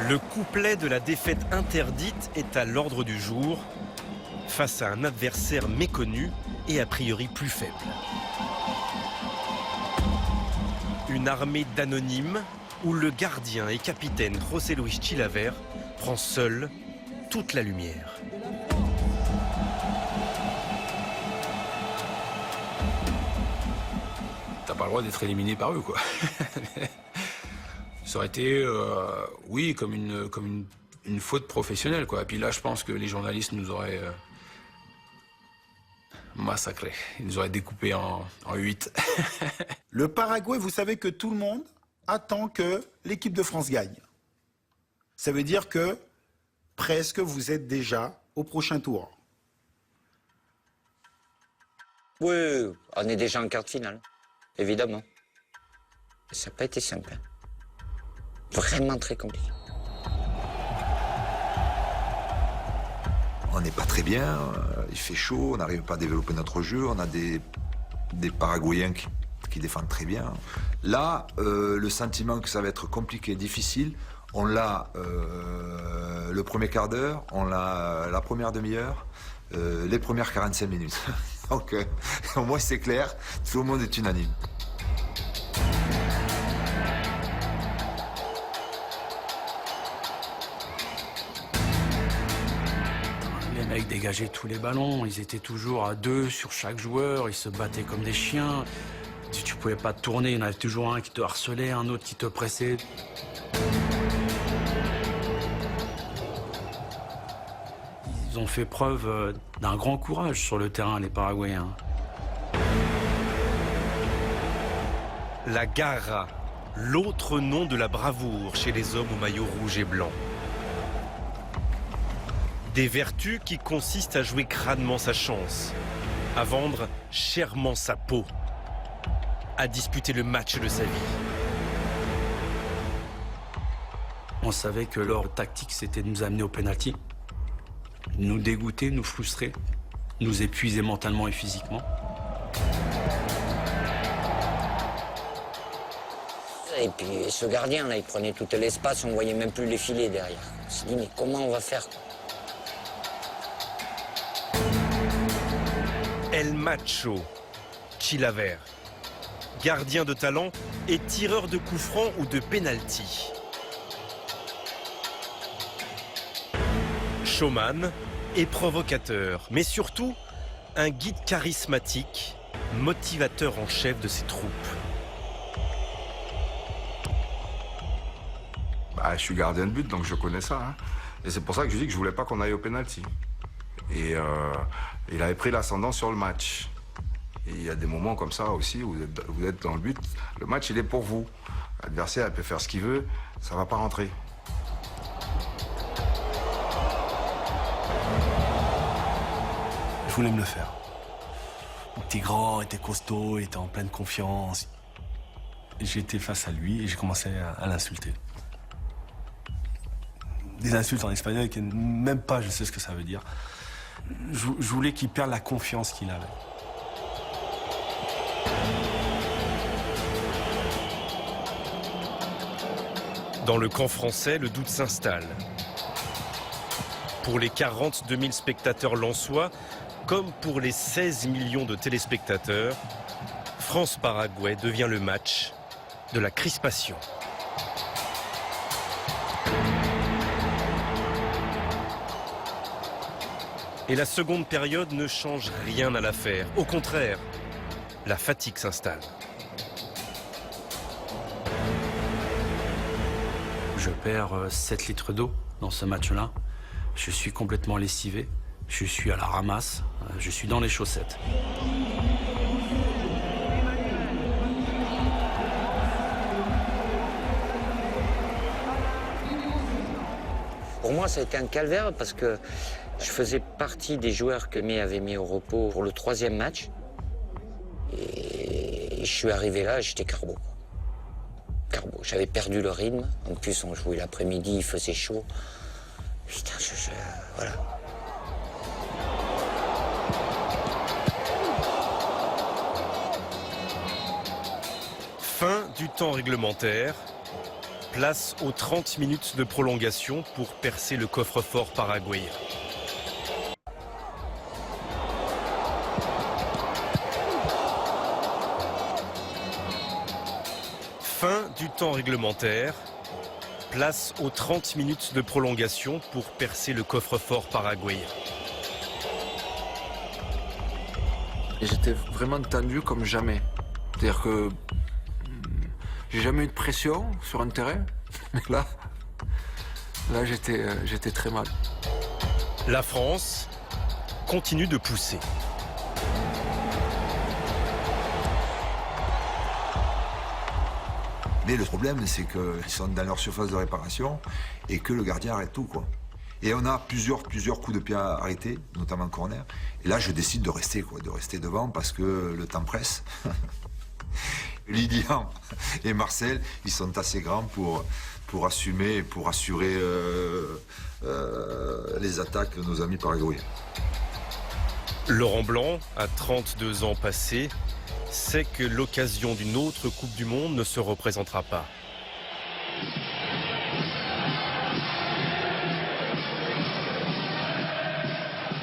[SPEAKER 5] Le couplet de la défaite interdite est à l'ordre du jour face à un adversaire méconnu et a priori plus faible. Une armée d'anonymes où le gardien et capitaine José Luis Chilavert prend seul toute la lumière.
[SPEAKER 25] T'as pas le droit d'être éliminé par eux, quoi. Ça aurait été, oui, comme une faute professionnelle, quoi. Et puis là, je pense que les journalistes nous auraient massacrés. Ils nous auraient découpés en 8.
[SPEAKER 11] Le Paraguay, vous savez que tout le monde attend que l'équipe de France gagne. Ça veut dire que presque vous êtes déjà au prochain tour.
[SPEAKER 1] Oui, on est déjà en quart de finale, évidemment. Ça n'a pas été simple. Vraiment très compliqué.
[SPEAKER 18] On n'est pas très bien, il fait chaud, on n'arrive pas à développer notre jeu, on a des Paraguayens qui défendent très bien. Là, le sentiment que ça va être compliqué, difficile, on l'a le premier quart d'heure, on l'a la première demi-heure, les premières 45 minutes. Donc, au moins c'est clair, tout le monde est unanime.
[SPEAKER 17] dégageaient tous les ballons. Ils étaient toujours à 2 sur chaque joueur. Ils se battaient comme des chiens. Tu pouvais pas te tourner. Il y en avait toujours un qui te harcelait, un autre qui te pressait. Ils ont fait preuve d'un grand courage sur le terrain, les Paraguayens.
[SPEAKER 5] La garra, l'autre nom de la bravoure chez les hommes au maillot rouge et blanc. Des vertus qui consistent à jouer crânement sa chance, à vendre chèrement sa peau, à disputer le match de sa vie.
[SPEAKER 17] On savait que leur tactique, c'était de nous amener au pénalty, nous dégoûter, nous frustrer, nous épuiser mentalement et physiquement.
[SPEAKER 1] Et puis ce gardien, là, il prenait tout l'espace, on ne voyait même plus les filets derrière. On s'est dit, mais comment on va faire?
[SPEAKER 5] El Macho, Chilaver, gardien de talent et tireur de coups francs ou de pénalty. Showman et provocateur, mais surtout un guide charismatique, motivateur en chef de ses troupes.
[SPEAKER 16] Bah, je suis gardien de but, donc je connais ça. Hein. Et c'est pour ça que je dis que je voulais pas qu'on aille au pénalty. Et il avait pris l'ascendant sur le match. Et il y a des moments comme ça aussi où vous êtes dans le but. Le match, il est pour vous. L'adversaire, il peut faire ce qu'il veut, ça va pas rentrer.
[SPEAKER 4] Je voulais me le faire. Il était grand, il était costaud, il était en pleine confiance. J'étais face à lui et j'ai commencé à l'insulter. Des insultes en espagnol qui même pas je sais ce que ça veut dire. Je voulais qu'il perde la confiance qu'il avait.
[SPEAKER 5] Dans le camp français, le doute s'installe. Pour les 42 000 spectateurs lensois, comme pour les 16 millions de téléspectateurs, France-Paraguay devient le match de la crispation. Et la seconde période ne change rien à l'affaire. Au contraire, la fatigue s'installe.
[SPEAKER 17] Je perds 7 litres d'eau dans ce match-là. Je suis complètement lessivé. Je suis à la ramasse. Je suis dans les chaussettes.
[SPEAKER 1] Pour moi, ça a été un calvaire parce que je faisais partie des joueurs que May avait mis au repos pour le 3e match. Et je suis arrivé là, j'étais carbo. Carbo. J'avais perdu le rythme. En plus, on jouait l'après-midi, il faisait chaud. Putain, voilà.
[SPEAKER 5] Fin du temps réglementaire. Place aux 30 minutes de prolongation pour percer le coffre-fort paraguayen. Fin du temps réglementaire. Place aux 30 minutes de prolongation pour percer le coffre-fort paraguayen.
[SPEAKER 12] Et j'étais vraiment tendu comme jamais. C'est-à-dire que j'ai jamais eu de pression sur un terrain, mais là j'étais très mal.
[SPEAKER 5] La France continue de pousser.
[SPEAKER 18] Mais le problème, c'est qu'ils sont dans leur surface de réparation et que le gardien arrête tout, quoi. Et on a plusieurs coups de pied arrêtés, notamment corner. Et là, je décide de rester, quoi, de rester devant parce que le temps presse. Lydian et Marcel, ils sont assez grands pour assumer, pour assurer les attaques de nos amis paraguayens.
[SPEAKER 5] Laurent Blanc, à 32 ans passés, sait que l'occasion d'une autre Coupe du Monde ne se représentera pas.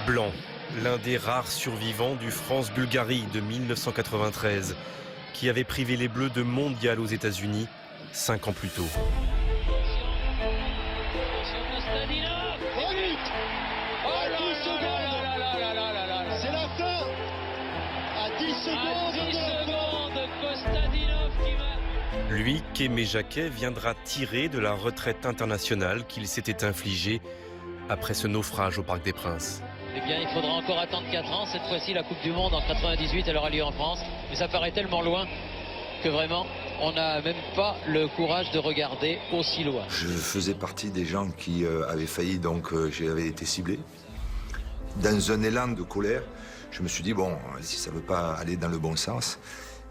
[SPEAKER 5] Blanc, l'un des rares survivants du France-Bulgarie de 1993, qui avait privé les Bleus de mondial aux États-Unis 5 ans plus tôt. Lui, Kémé Jacquet, viendra tirer de la retraite internationale qu'il s'était infligée après ce naufrage au Parc des Princes.
[SPEAKER 19] Eh bien, il faudra encore attendre 4 ans. Cette fois-ci, la Coupe du Monde en 98, elle aura lieu en France. Mais ça paraît tellement loin que vraiment, on n'a même pas le courage de regarder aussi loin.
[SPEAKER 18] Je faisais partie des gens qui avaient failli, donc j'avais été ciblé. Dans un élan de colère, je me suis dit, bon, si ça ne veut pas aller dans le bon sens,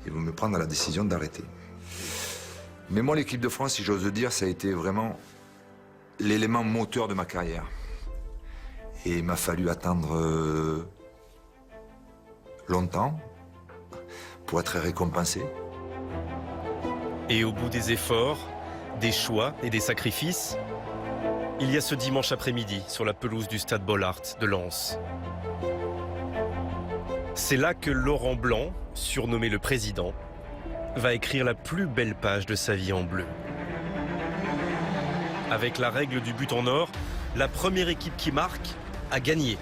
[SPEAKER 18] ils vont me prendre la décision d'arrêter. Mais moi, l'équipe de France, si j'ose dire, ça a été vraiment l'élément moteur de ma carrière. Et il m'a fallu attendre longtemps pour être récompensé.
[SPEAKER 5] Et au bout des efforts, des choix et des sacrifices, il y a ce dimanche après-midi sur la pelouse du stade Bollaert de Lens. C'est là que Laurent Blanc, surnommé le président, va écrire la plus belle page de sa vie en bleu. Avec la règle du but en or, la première équipe qui marque a gagné.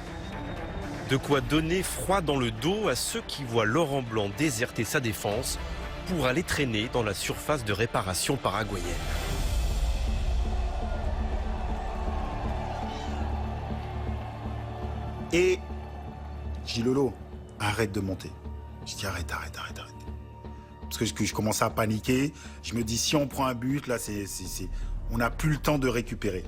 [SPEAKER 5] De quoi donner froid dans le dos à ceux qui voient Laurent Blanc déserter sa défense pour aller traîner dans la surface de réparation paraguayenne.
[SPEAKER 11] Et je dis Lolo, arrête de monter. Je dis arrête. Parce que je commençais à paniquer. Je me dis si on prend un but, là, on n'a plus le temps de récupérer.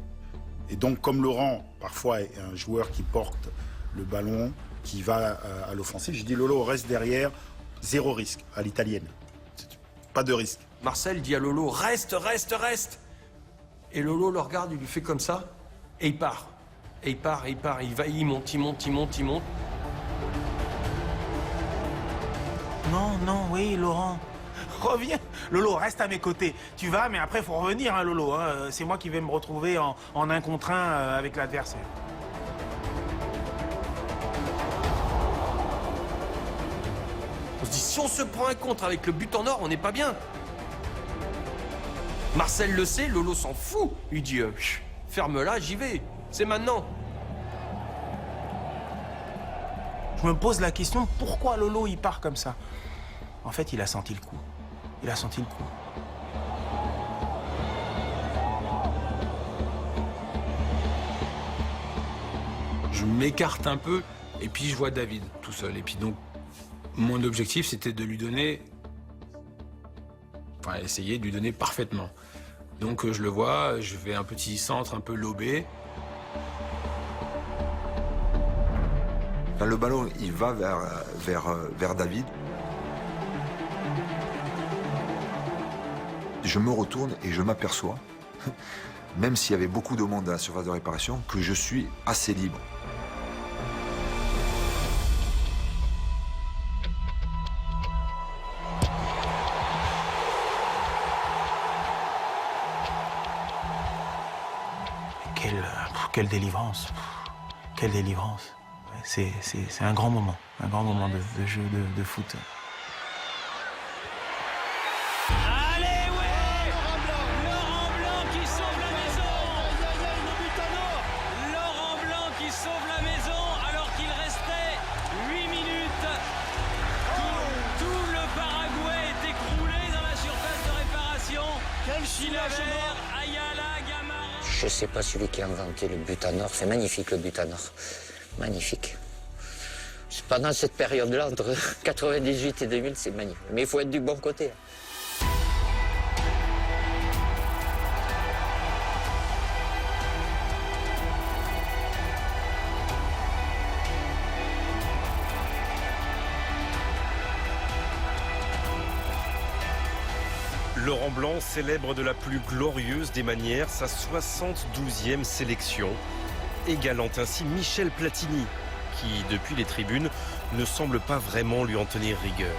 [SPEAKER 11] Et donc comme Laurent, parfois, est un joueur qui porte le ballon, qui va à l'offensive, je dis Lolo, reste derrière, 0 risque, à l'italienne. Pas de risque.
[SPEAKER 21] Marcel dit à Lolo, reste. Et Lolo le regarde, il lui fait comme ça, et il part. Il monte.
[SPEAKER 7] Non, oui, Laurent. Reviens. Lolo, reste à mes côtés. Tu vas, mais après, il faut revenir, hein, Lolo. Hein. C'est moi qui vais me retrouver en 1 contre 1 avec l'adversaire.
[SPEAKER 21] On se dit, si on se prend un contre avec le but en or, on n'est pas bien. Marcel le sait, Lolo s'en fout. Il dit, ferme-la, j'y vais. C'est maintenant.
[SPEAKER 7] Je me pose la question, pourquoi Lolo, il part comme ça? En fait, il a senti le coup.
[SPEAKER 17] Je m'écarte un peu, et puis je vois David tout seul. Et puis donc, mon objectif, c'était de lui donner... Enfin, essayer de lui donner parfaitement. Donc je le vois, je fais un petit centre un peu lobé.
[SPEAKER 18] Quand le ballon, il va vers David, je me retourne et je m'aperçois, même s'il y avait beaucoup de monde dans la surface de réparation, que je suis assez libre.
[SPEAKER 7] Quelle délivrance. Quelle délivrance. C'est un grand moment de jeu de foot.
[SPEAKER 19] Allez, ouais, Laurent Blanc qui sauve la maison. Laurent Blanc qui sauve la maison alors qu'il restait 8 minutes. Tout le Paraguay est écroulé dans la surface de réparation. Chilavert, Ayala, Gamara.
[SPEAKER 1] Je sais pas celui qui a inventé le but en or. C'est magnifique le but en or. Magnifique. Pendant cette période-là, entre 98 et 2000, c'est magnifique. Mais il faut être du bon côté.
[SPEAKER 5] Laurent Blanc célèbre de la plus glorieuse des manières sa 72e sélection, égalant ainsi Michel Platini, qui, depuis les tribunes, ne semble pas vraiment lui en tenir rigueur.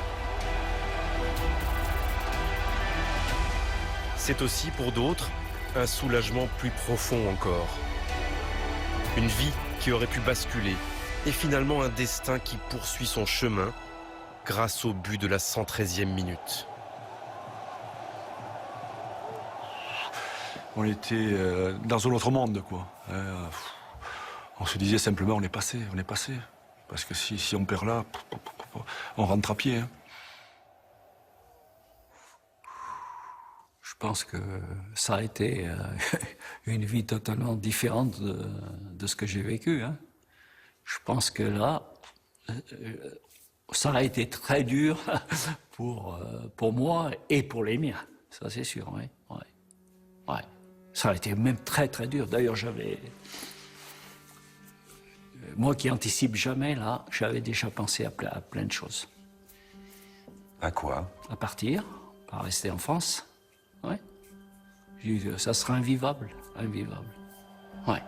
[SPEAKER 5] C'est aussi, pour d'autres, un soulagement plus profond encore. Une vie qui aurait pu basculer, et finalement un destin qui poursuit son chemin grâce au but de la 113e minute.
[SPEAKER 9] On était dans un autre monde, quoi. On se disait simplement, on est passé. Parce que si on perd là, on rentre à pied. Hein.
[SPEAKER 6] pense que ça a été une vie totalement différente de ce que j'ai vécu. Hein. Je pense que là, ça a été très dur pour moi et pour les miens. Ça, c'est sûr, oui. Ouais. Ouais. Ça a été même très, très dur. D'ailleurs, moi qui anticipe jamais, là, j'avais déjà pensé à plein de choses.
[SPEAKER 18] À quoi?
[SPEAKER 6] À partir, à rester en France. Ouais. J'ai dit, ça sera invivable. Ouais.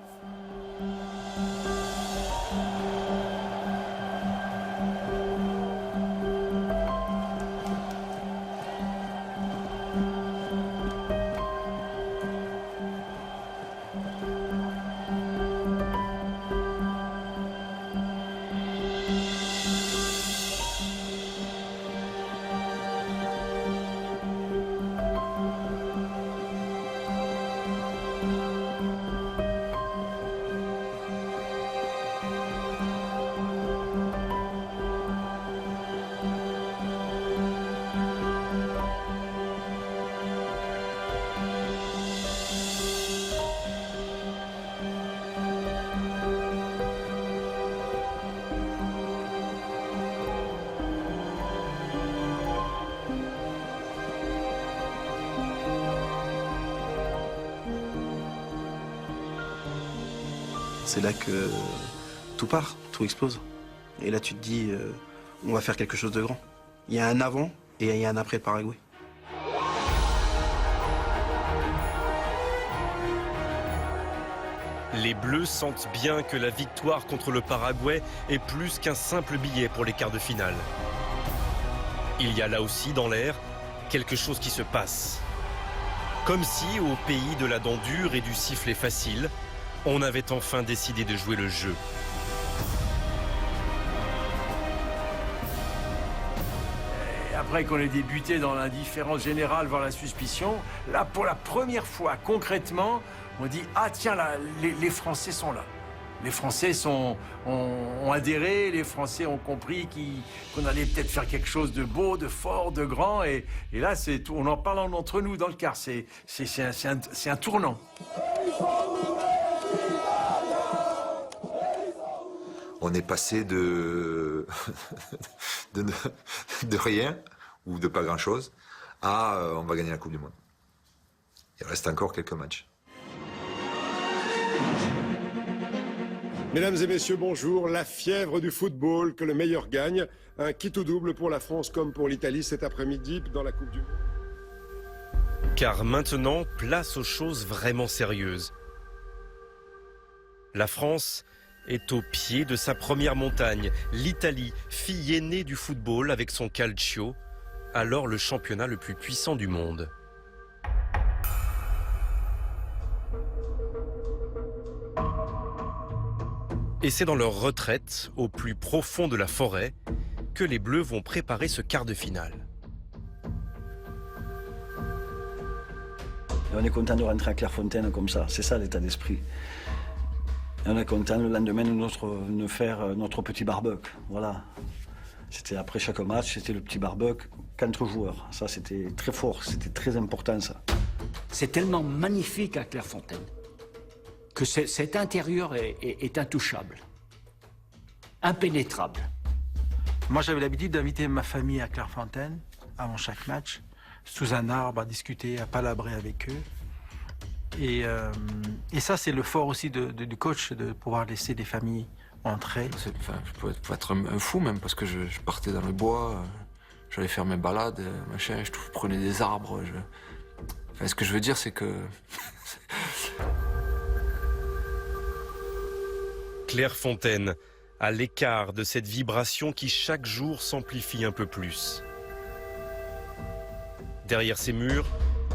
[SPEAKER 2] C'est là que tout part, tout explose. Et là, tu te dis, on va faire quelque chose de grand. Il y a un avant et il y a un après le Paraguay.
[SPEAKER 5] Les Bleus sentent bien que la victoire contre le Paraguay est plus qu'un simple billet pour les quarts de finale. Il y a là aussi dans l'air quelque chose qui se passe. Comme si, au pays de la dent dure et du sifflet facile, on avait enfin décidé de jouer le jeu.
[SPEAKER 21] Et après qu'on ait débuté dans l'indifférence générale, voire la suspicion, là, pour la première fois, concrètement, on dit « Ah tiens, là, les Français sont là ». Les Français ont adhéré, les Français ont compris qu'on allait peut-être faire quelque chose de beau, de fort, de grand. Et là, on en parle entre nous dans le quart. C'est un tournant.
[SPEAKER 18] On est passé de rien, ou de pas grand-chose, à on va gagner la Coupe du Monde. Il reste encore quelques matchs.
[SPEAKER 3] Mesdames et messieurs, bonjour. La fièvre du football, que le meilleur gagne. Un kit ou double pour la France comme pour l'Italie cet après-midi dans la Coupe du Monde.
[SPEAKER 5] Car maintenant, place aux choses vraiment sérieuses. La France est au pied de sa première montagne. L'Italie, fille aînée du football avec son calcio, alors le championnat le plus puissant du monde. Et c'est dans leur retraite, au plus profond de la forêt, que les Bleus vont préparer ce quart de finale.
[SPEAKER 15] Et on est content de rentrer à Clairefontaine comme ça, c'est ça l'état d'esprit. Et on est content le lendemain de faire notre petit barbecue, voilà. C'était après chaque match, c'était le petit barbecue qu'entre joueurs. Ça c'était très fort, c'était très important ça.
[SPEAKER 6] C'est tellement magnifique à Clairefontaine que cet intérieur est intouchable, impénétrable.
[SPEAKER 7] Moi, j'avais l'habitude d'inviter ma famille à Clairefontaine, avant chaque match, sous un arbre, à discuter, à palabrer avec eux. Et ça, c'est le fort aussi du coach, de pouvoir laisser des familles entrer.
[SPEAKER 12] Je pouvais être un fou même, parce que je partais dans le bois, j'allais faire mes balades, machin, je prenais des arbres. Enfin, ce que je veux dire, c'est que...
[SPEAKER 5] Clairefontaine, à l'écart de cette vibration qui chaque jour s'amplifie un peu plus. Derrière ces murs,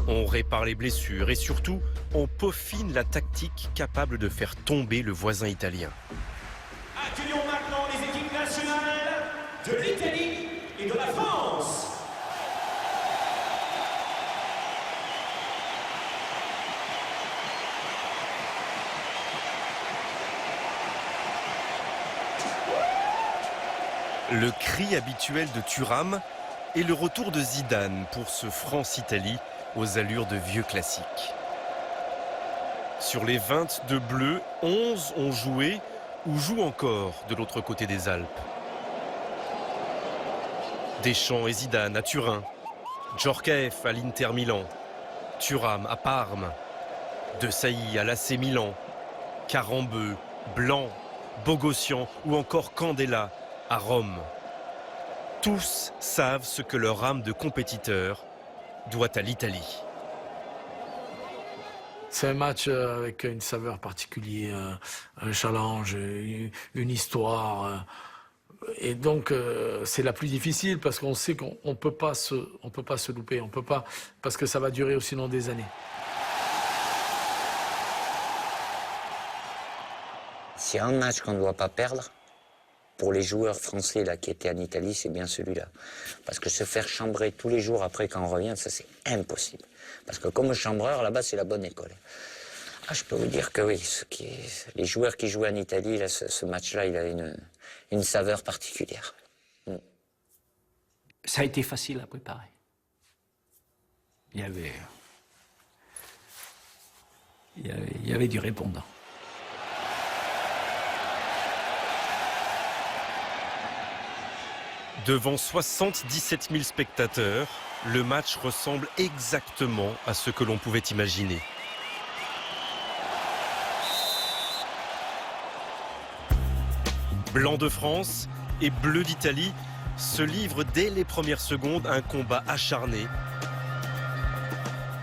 [SPEAKER 5] on répare les blessures et surtout, on peaufine la tactique capable de faire tomber le voisin italien.
[SPEAKER 19] Accueillons maintenant les équipes nationales de l'Italie et de la France.
[SPEAKER 5] Le cri habituel de Thuram et le retour de Zidane pour ce France-Italie aux allures de vieux classiques. Sur les 22 bleus, 11 ont joué ou jouent encore de l'autre côté des Alpes. Deschamps et Zidane à Turin, Djorkaeff à l'Inter Milan, Thuram à Parme, De Sailly à l'AC Milan, Karambeu, Blanc, Bogossian ou encore Candela à Rome. Tous savent ce que leur âme de compétiteur doit à l'Italie.
[SPEAKER 25] C'est un match avec une saveur particulière, un challenge, une histoire. Et donc, c'est la plus difficile parce qu'on sait qu'on ne peut pas se louper. On peut pas, parce que ça va durer sinon des années.
[SPEAKER 1] S'il y a un match qu'on ne doit pas perdre, pour les joueurs français là, qui étaient en Italie, c'est bien celui-là. Parce que se faire chambrer tous les jours après quand on revient, ça c'est impossible. Parce que comme chambreur, là-bas, c'est la bonne école. Ah, je peux vous dire que oui, les joueurs qui jouaient en Italie, là, ce match-là, il avait une saveur particulière.
[SPEAKER 6] Ça a été facile à préparer. Il y avait du répondant.
[SPEAKER 5] Devant 77 000 spectateurs, le match ressemble exactement à ce que l'on pouvait imaginer. Blanc de France et bleu d'Italie se livrent dès les premières secondes un combat acharné,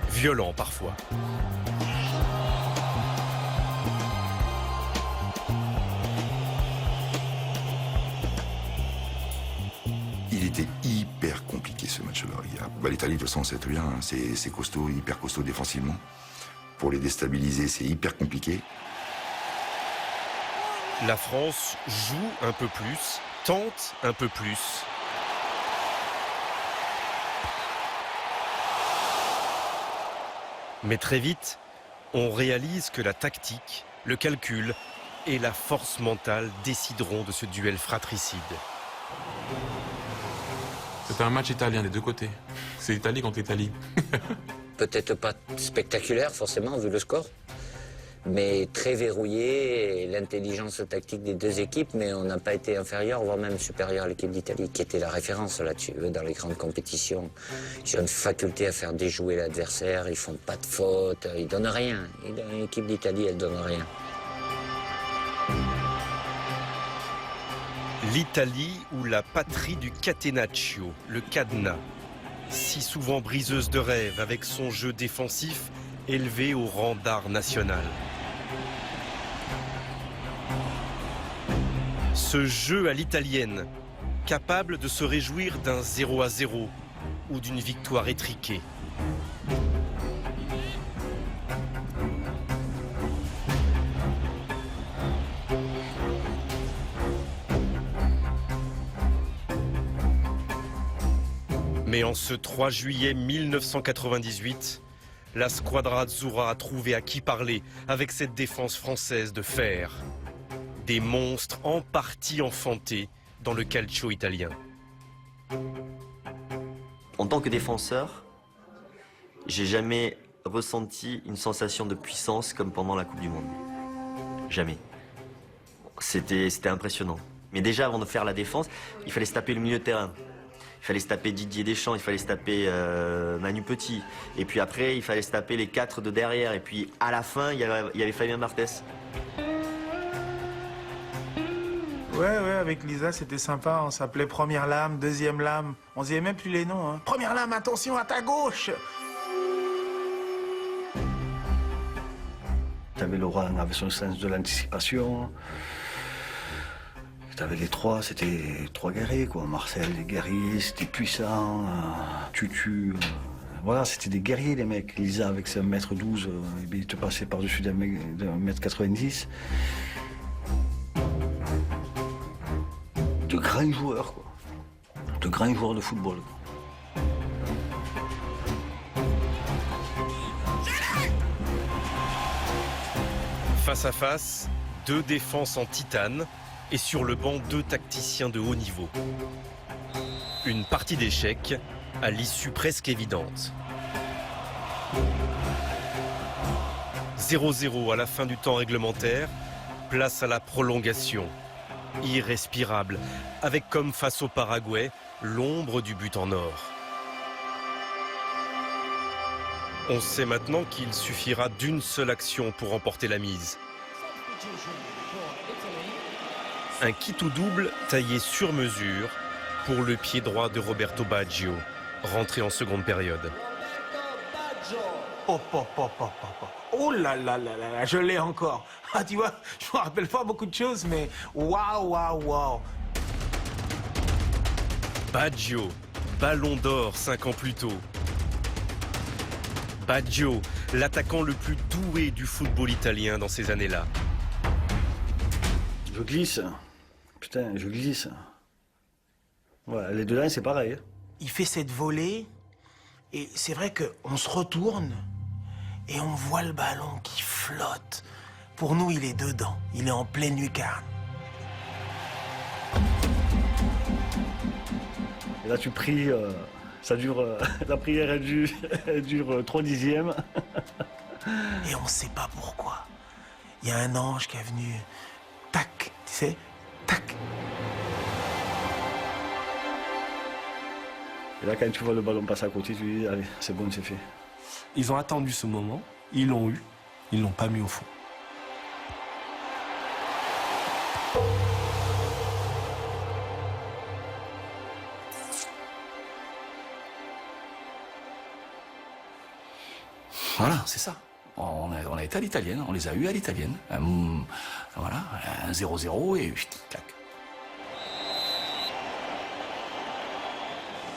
[SPEAKER 5] violent parfois.
[SPEAKER 18] Il était hyper compliqué ce match-là. L'Italie, de toute façon, c'est très bien, c'est costaud, hyper costaud défensivement. Pour les déstabiliser, c'est hyper compliqué.
[SPEAKER 5] La France joue un peu plus, tente un peu plus. Mais très vite, on réalise que la tactique, le calcul et la force mentale décideront de ce duel fratricide.
[SPEAKER 10] C'était un match italien des deux côtés. C'est l'Italie contre l'Italie.
[SPEAKER 1] Peut-être pas spectaculaire, forcément, vu le score, mais très verrouillé, et l'intelligence tactique des deux équipes, mais on n'a pas été inférieur, voire même supérieur à l'équipe d'Italie, qui était la référence là-dessus. Dans les grandes compétitions, ils ont une faculté à faire déjouer l'adversaire, ils font pas de fautes, ils donnent rien. L'équipe d'Italie, elle donne rien.
[SPEAKER 5] L'Italie ou la patrie du catenaccio, le cadenas. Si souvent briseuse de rêves avec son jeu défensif élevé au rang d'art national. Ce jeu à l'italienne, capable de se réjouir d'un 0-0 ou d'une victoire étriquée. Mais en ce 3 juillet 1998, la Squadra Azzurra a trouvé à qui parler avec cette défense française de fer. Des monstres en partie enfantés dans le calcio italien.
[SPEAKER 8] En tant que défenseur, j'ai jamais ressenti une sensation de puissance comme pendant la Coupe du Monde. Jamais. C'était impressionnant. Mais déjà, avant de faire la défense, il fallait se taper le milieu de terrain. Il fallait se taper Didier Deschamps, il fallait se taper Manu Petit. Et puis après, il fallait se taper les 4 de derrière. Et puis à la fin, il y avait Fabien Barthez.
[SPEAKER 7] Ouais, avec Lisa, c'était sympa. On s'appelait Première Lame, Deuxième Lame. On se disait même plus les noms. Hein. Première Lame, attention à ta gauche.
[SPEAKER 15] T'avais Laurent avec son sens de l'anticipation. T'avais les trois, c'était trois guerriers, quoi. Marcel, les guerriers, c'était puissant. Tutu, voilà, c'était des guerriers, les mecs. Lisa, avec ses 1m12, il te passait par-dessus d'un 1m90. De grands joueurs, quoi. De grands joueurs de football, quoi.
[SPEAKER 5] Face à face, 2 défenses en titane et sur le banc 2 tacticiens de haut niveau. Une partie d'échecs à l'issue presque évidente. 0-0 à la fin du temps réglementaire, place à la prolongation. Irrespirable, avec comme face au Paraguay, l'ombre du but en or. On sait maintenant qu'il suffira d'une seule action pour remporter la mise. Un kit ou double taillé sur mesure pour le pied droit de Roberto Baggio, rentré en seconde période.
[SPEAKER 7] Oh là là là là là, je l'ai encore. Ah, tu vois, je me rappelle pas beaucoup de choses, mais waouh, waouh, waouh.
[SPEAKER 5] Baggio, ballon d'or 5 ans plus tôt. Baggio, l'attaquant le plus doué du football italien dans ces années-là.
[SPEAKER 15] Je glisse. Putain, je glisse. Ouais, les deux là, c'est pareil.
[SPEAKER 7] Il fait cette volée, et c'est vrai qu'on se retourne, et on voit le ballon qui flotte. Pour nous, il est dedans, il est en pleine lucarne.
[SPEAKER 15] Et là, tu pries, ça dure, la prière, elle dure 3 dixièmes.
[SPEAKER 7] Et on sait pas pourquoi. Il y a un ange qui est venu, tac, tu sais, tac.
[SPEAKER 15] Et là, quand tu vois le ballon passer à côté, tu dis, allez, c'est bon, c'est fait.
[SPEAKER 4] Ils ont attendu ce moment, ils l'ont eu, ils ne l'ont pas mis au fond.
[SPEAKER 6] Voilà, c'est ça. On a été à l'italienne, on les a eus à l'italienne. Voilà, un 0-0 et tac.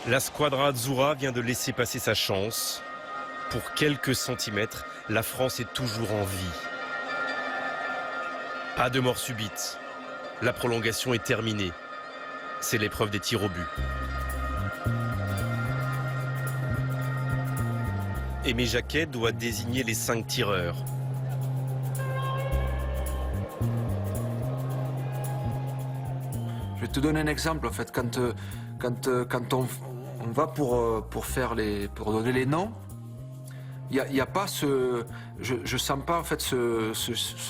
[SPEAKER 5] La squadra azzurra vient de laisser passer sa chance. Pour quelques centimètres, la France est toujours en vie. Pas de mort subite. La prolongation est terminée. C'est l'épreuve des tirs au but. Aimé Jacquet doit désigner les 5 tireurs.
[SPEAKER 12] Je vais te donner un exemple en fait. Quand on va pour donner les noms, il y a pas ce, je sens pas en fait ce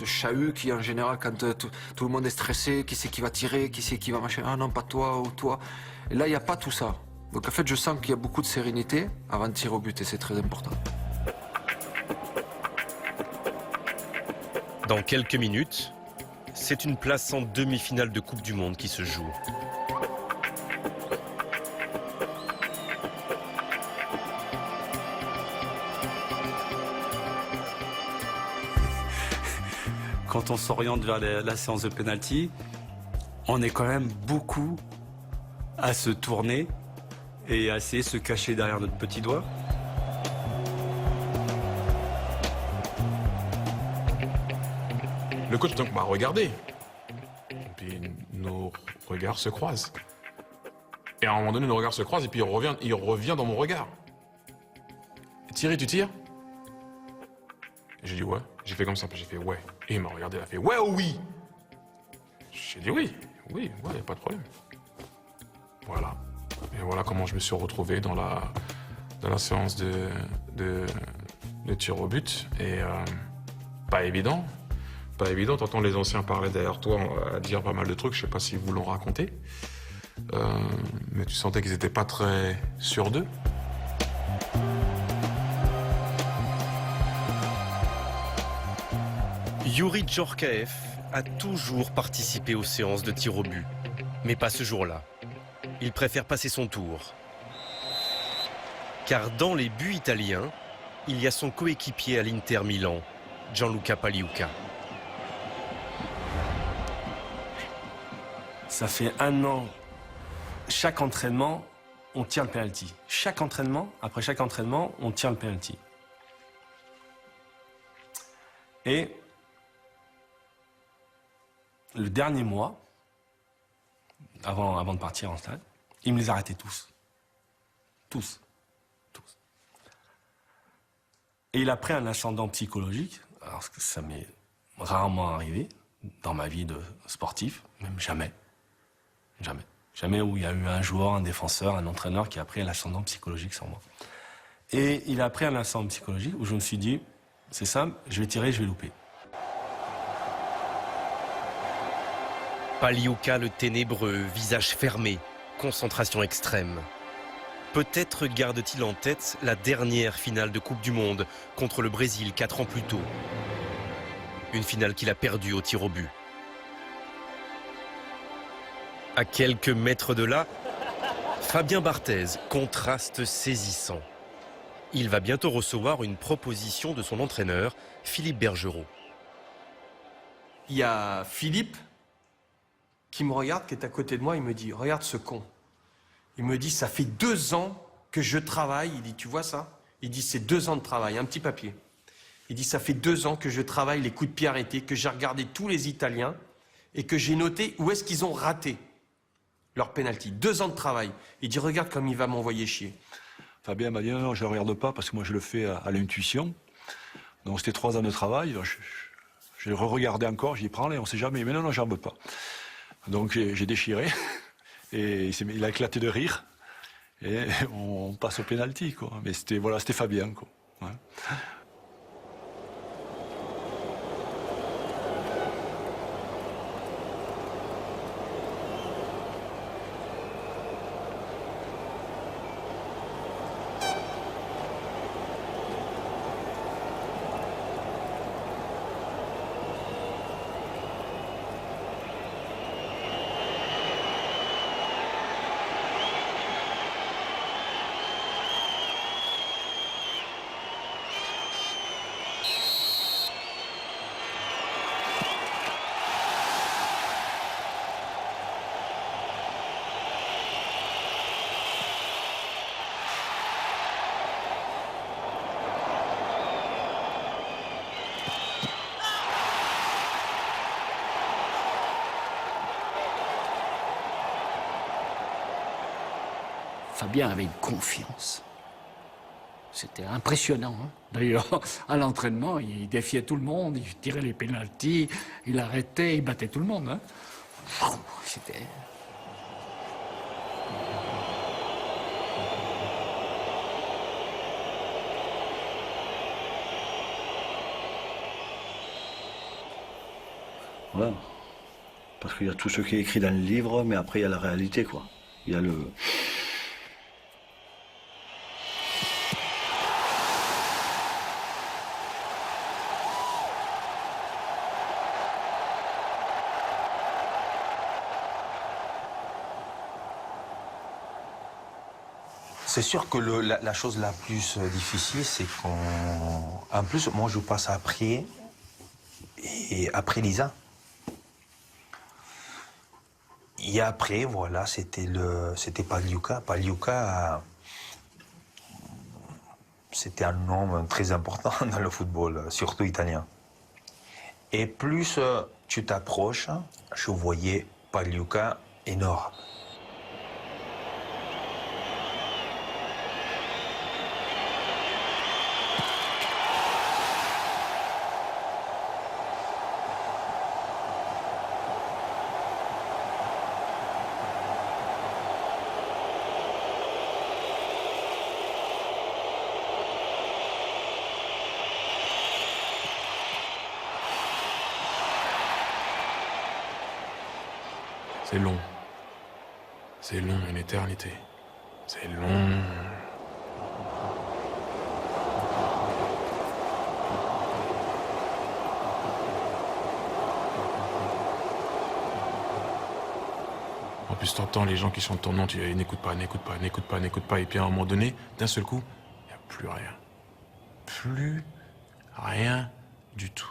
[SPEAKER 12] chahut qui en général quand tout le monde est stressé, qui c'est qui va tirer, qui c'est qui va machin, ah non pas toi ou toi. Et là il y a pas tout ça. Donc en fait je sens qu'il y a beaucoup de sérénité avant de tirer au but et c'est très important.
[SPEAKER 5] Dans quelques minutes, c'est une place en demi-finale de Coupe du Monde qui se joue.
[SPEAKER 17] Quand on s'oriente vers la séance de pénalty, on est quand même beaucoup à se tourner et à essayer de se cacher derrière notre petit doigt.
[SPEAKER 10] Le coach donc m'a regardé. Et puis nos regards se croisent. Et à un moment donné, nos regards se croisent et puis il revient dans mon regard. Thierry, tu tires? J'ai dit ouais. J'ai fait comme ça, puis j'ai fait ouais. Et il m'a regardé, il a fait ouais ou oui? J'ai dit oui, ouais, y a pas de problème. Voilà. Et voilà comment je me suis retrouvé dans la séance de tir au but. Et pas évident. Pas évident, t'entends les anciens parler derrière toi, à dire pas mal de trucs, je sais pas s'ils vous l'ont raconté. Mais tu sentais qu'ils étaient pas très sûrs d'eux.
[SPEAKER 5] Youri Djorkaeff a toujours participé aux séances de tir au but, mais pas ce jour-là. Il préfère passer son tour. Car dans les buts italiens, il y a son coéquipier à l'Inter Milan, Gianluca Pagliuca.
[SPEAKER 4] Ça fait 1 an, chaque entraînement, on tire le penalty. Chaque entraînement, après chaque entraînement, on tire le penalty. Et le dernier mois, avant de partir en stade, il me les arrêtait tous. Tous. Et il a pris un ascendant psychologique, alors que ça m'est rarement arrivé dans ma vie de sportif, même jamais. Jamais où il y a eu un joueur, un défenseur, un entraîneur qui a pris l'ascendant psychologique sur moi. Et il a appris un instant psychologique où je me suis dit, c'est simple, je vais tirer, je vais louper.
[SPEAKER 5] Pagliuca le ténébreux, visage fermé, concentration extrême. Peut-être garde-t-il en tête la dernière finale de Coupe du Monde contre le Brésil 4 ans plus tôt. Une finale qu'il a perdue au tir au but. À quelques mètres de là, Fabien Barthez, contraste saisissant. Il va bientôt recevoir une proposition de son entraîneur, Philippe Bergerot.
[SPEAKER 21] Il y a Philippe qui me regarde, qui est à côté de moi, il me dit « Regarde ce con ». Il me dit « Ça fait 2 ans que je travaille ». Il dit « Tu vois ça ?» Il dit « C'est 2 ans de travail, un petit papier ». Il dit « Ça fait 2 ans que je travaille les coups de pied arrêtés, que j'ai regardé tous les Italiens et que j'ai noté où est-ce qu'ils ont raté leur penalty. 2 ans de travail. » Il dit « Regarde comme il va m'envoyer chier ».
[SPEAKER 9] Fabien m'a dit non, je ne regarde pas parce que moi je le fais à l'intuition. Donc c'était 3 ans de travail. Je l'ai re-regardé encore, j'y prends, on ne sait jamais. Mais non, j'en veux pas. Donc j'ai déchiré et il a éclaté de rire et on passe au pénalty, quoi. Mais c'était Fabien, quoi. Ouais.
[SPEAKER 6] Fabien avait une confiance. C'était impressionnant. Hein. D'ailleurs, à l'entraînement, il défiait tout le monde, il tirait les pénaltys, il arrêtait, il battait tout le monde. Hein. C'était...
[SPEAKER 15] Voilà. Parce qu'il y a tout ce qui est écrit dans le livre, mais après il y a la réalité, quoi. Il y a le...
[SPEAKER 13] C'est sûr que la chose la plus difficile, c'est qu'en plus, moi, je passe après, et après Lisa. Et après, voilà, c'était Pagliuca. Pagliuca, c'était un homme très important dans le football, surtout italien. Et plus tu t'approches, je voyais Pagliuca énorme.
[SPEAKER 10] C'est long. C'est long, une éternité. C'est long. En plus, t'entends les gens qui chantent ton nom, tu dis n'écoute pas, n'écoute pas, n'écoute pas, n'écoute pas. Et puis à un moment donné, d'un seul coup, il n'y a plus rien. Plus rien du tout.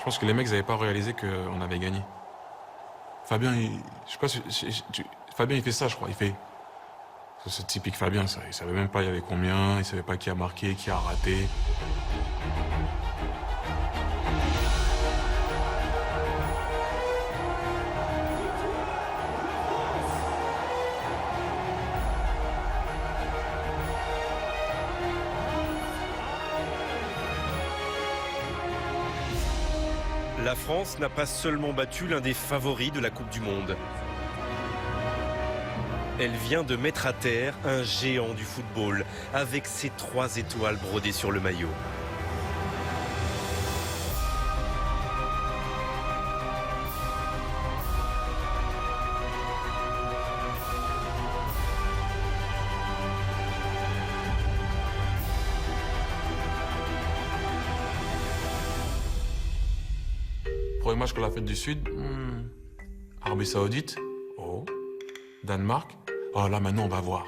[SPEAKER 10] Je pense que les mecs n'avaient pas réalisé qu'on avait gagné. Fabien, Fabien, il fait ça, je crois. Il fait... C'est typique Fabien, ça. Il savait même pas il y avait combien, il savait pas qui a marqué, qui a raté.
[SPEAKER 5] La France n'a pas seulement battu l'un des favoris de la Coupe du Monde. Elle vient de mettre à terre un géant du football avec ses 3 étoiles brodées sur le maillot.
[SPEAKER 10] Premier match contre l'Afrique du Sud, Arabie Saoudite, oh, Danemark, oh là maintenant on va voir.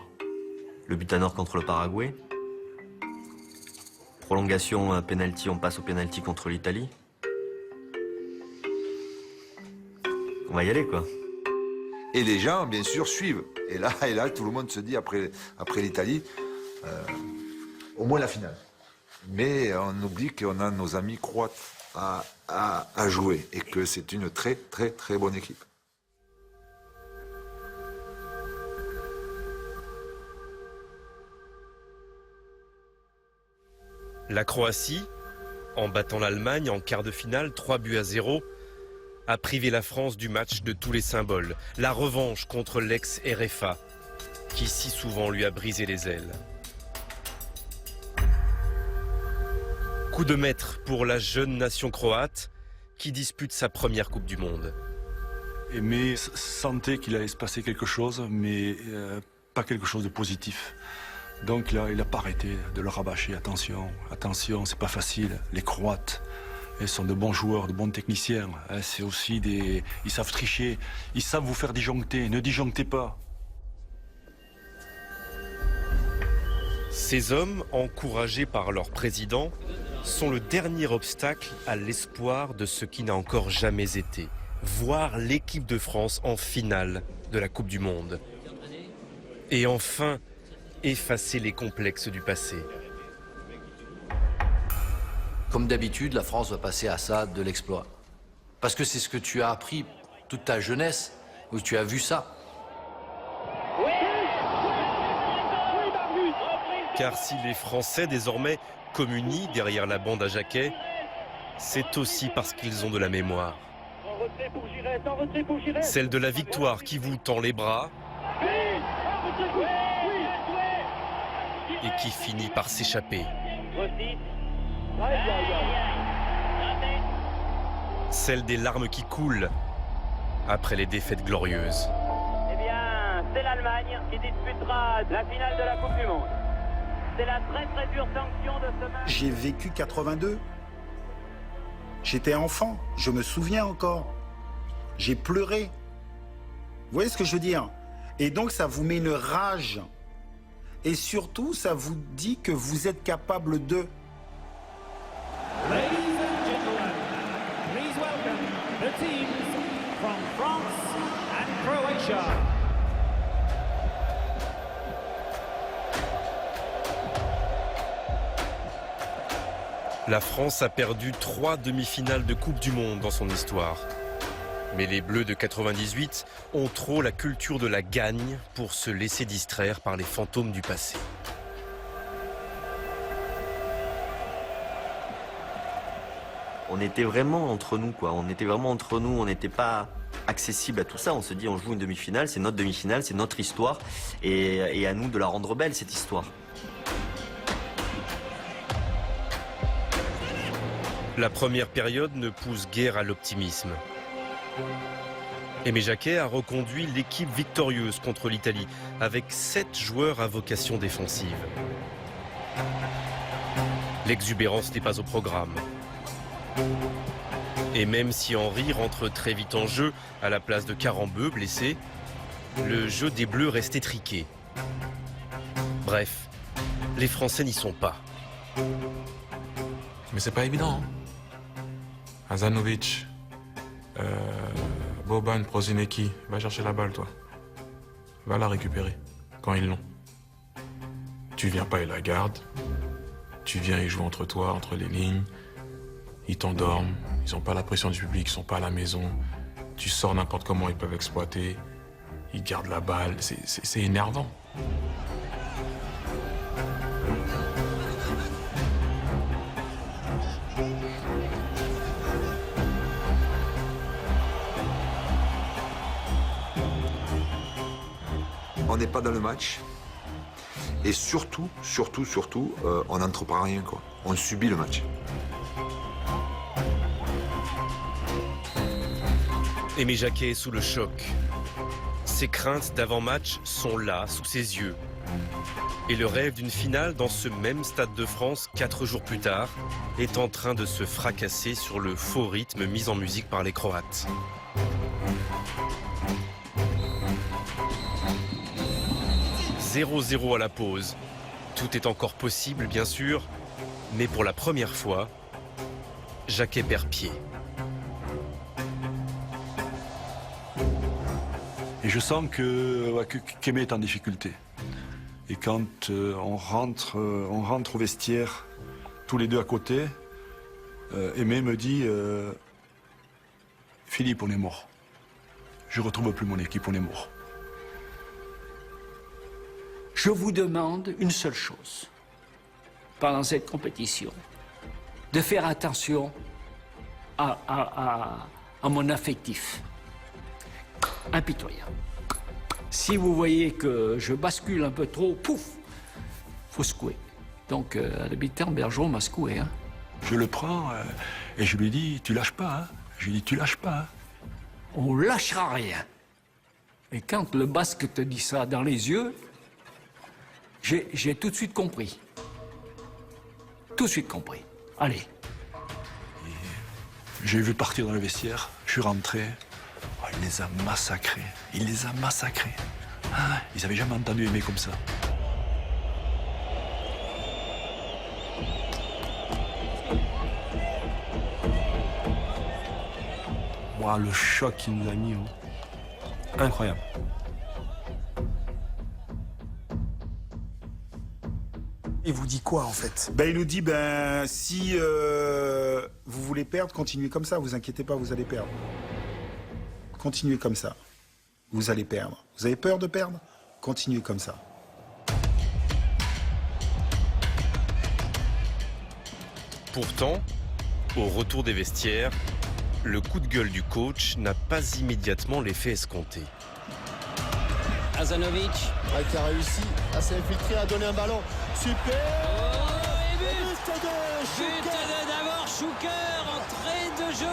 [SPEAKER 8] Le but à Nord contre le Paraguay. Prolongation, penalty, on passe au penalty contre l'Italie. On va y aller quoi.
[SPEAKER 18] Et les gens, bien sûr, suivent. Et là, tout le monde se dit, après l'Italie, au moins la finale. Mais on oublie qu'on a nos amis croates à jouer et que c'est une très, très, très bonne équipe.
[SPEAKER 5] La Croatie, en battant l'Allemagne en quart de finale 3-0, a privé la France du match de tous les symboles. La revanche contre l'ex-RFA, qui si souvent lui a brisé les ailes. Coup de maître pour la jeune nation croate qui dispute sa première Coupe du Monde.
[SPEAKER 9] Aimé sentait qu'il allait se passer quelque chose, mais pas quelque chose de positif. Donc il n'a pas arrêté de le rabâcher. Attention, attention, c'est pas facile. Les Croates, ils sont de bons joueurs, de bons techniciens. C'est aussi des... Ils savent tricher, ils savent vous faire disjoncter. Ne disjonctez pas.
[SPEAKER 5] Ces hommes, encouragés par leur président, sont le dernier obstacle à l'espoir de ce qui n'a encore jamais été. Voir l'équipe de France en finale de la Coupe du Monde. Et enfin, effacer les complexes du passé.
[SPEAKER 14] Comme d'habitude, la France va passer à ça de l'exploit. Parce que c'est ce que tu as appris toute ta jeunesse, où tu as vu ça.
[SPEAKER 5] Car si les Français désormais communient derrière la bande à Jacquet, c'est aussi parce qu'ils ont de la mémoire. Celle de la victoire qui vous tend les bras et qui finit par s'échapper. Celle des larmes qui coulent après les défaites glorieuses.
[SPEAKER 20] Eh bien, c'est l'Allemagne qui disputera la finale de la Coupe du Monde. C'est la très très dure sanction de ce match.
[SPEAKER 11] J'ai vécu 82. J'étais enfant, je me souviens encore. J'ai pleuré. Vous voyez ce que je veux dire? Et donc ça vous met une rage. Et surtout, ça vous dit que vous êtes capable de...
[SPEAKER 19] Ladies and gentlemen, please welcome the teams from France and Croatia.
[SPEAKER 5] La France a perdu 3 demi-finales de Coupe du Monde dans son histoire. Mais les Bleus de 98 ont trop la culture de la gagne pour se laisser distraire par les fantômes du passé.
[SPEAKER 8] On était vraiment entre nous, quoi. On était vraiment entre nous, on n'était pas accessible à tout ça. On se dit, on joue une demi-finale, c'est notre histoire, et à nous de la rendre belle, cette histoire.
[SPEAKER 5] La première période ne pousse guère à l'optimisme. Aimé Jacquet a reconduit l'équipe victorieuse contre l'Italie avec 7 joueurs à vocation défensive. L'exubérance n'est pas au programme. Et même si Henry rentre très vite en jeu à la place de Carambeu, blessé, le jeu des Bleus reste étriqué. Bref, les Français n'y sont pas.
[SPEAKER 10] Mais c'est pas évident. Hein. Hazanovic, Boban, Prosinecki, va chercher la balle, toi. Va la récupérer, quand ils l'ont. Tu viens pas et la gardes. Tu viens et joues entre toi, entre les lignes. Ils t'endorment, ils ont pas la pression du public, ils sont pas à la maison. Tu sors n'importe comment, ils peuvent exploiter. Ils gardent la balle, c'est énervant.
[SPEAKER 18] On n'est pas dans le match. Et surtout, on n'entreprend rien, quoi. On subit le match.
[SPEAKER 5] Aimé Jacquet est sous le choc. Ses craintes d'avant-match sont là, sous ses yeux. Et le rêve d'une finale dans ce même Stade de France, 4 jours plus tard, est en train de se fracasser sur le faux rythme mis en musique par les Croates. « 0-0 à la pause. Tout est encore possible, bien sûr, mais pour la première fois, Jacquet perd pied.
[SPEAKER 9] Et je sens qu'Aimé est en difficulté. Et quand on rentre au vestiaire, tous les deux à côté, Aimé me dit « Philippe, on est mort. Je ne retrouve plus mon équipe, on est mort. »
[SPEAKER 6] Je vous demande une seule chose, pendant cette compétition, de faire attention à mon affectif. Impitoyable. Si vous voyez que je bascule un peu trop, pouf, faut secouer. Donc, à l'habitant, Bergeron m'a secoué. Hein.
[SPEAKER 9] Je le prends et je lui dis, tu lâches pas. Hein. Je lui dis, tu lâches pas. Hein.
[SPEAKER 6] On lâchera rien. Et quand le basque te dit ça dans les yeux, j'ai tout de suite compris. Tout de suite compris. Allez.
[SPEAKER 9] J'ai vu partir dans le vestiaire, je suis rentré. Oh, il les a massacrés. Il les a massacrés. Ah, ils n'avaient jamais entendu Aimé comme ça.
[SPEAKER 4] Wow, le choc qu'il nous a mis, incroyable.
[SPEAKER 11] Il vous dit quoi en fait? Il nous dit si vous voulez perdre, continuez comme ça, vous inquiétez pas, vous allez perdre. Continuez comme ça, vous allez perdre. Vous avez peur de perdre? Continuez comme ça.
[SPEAKER 5] Pourtant, au retour des vestiaires, le coup de gueule du coach n'a pas immédiatement l'effet escompté.
[SPEAKER 2] Hazanovic. Qui a réussi à s'infiltrer, à donner un ballon. Super.
[SPEAKER 19] Oh, but d'abord Schuker, entrée de jeu,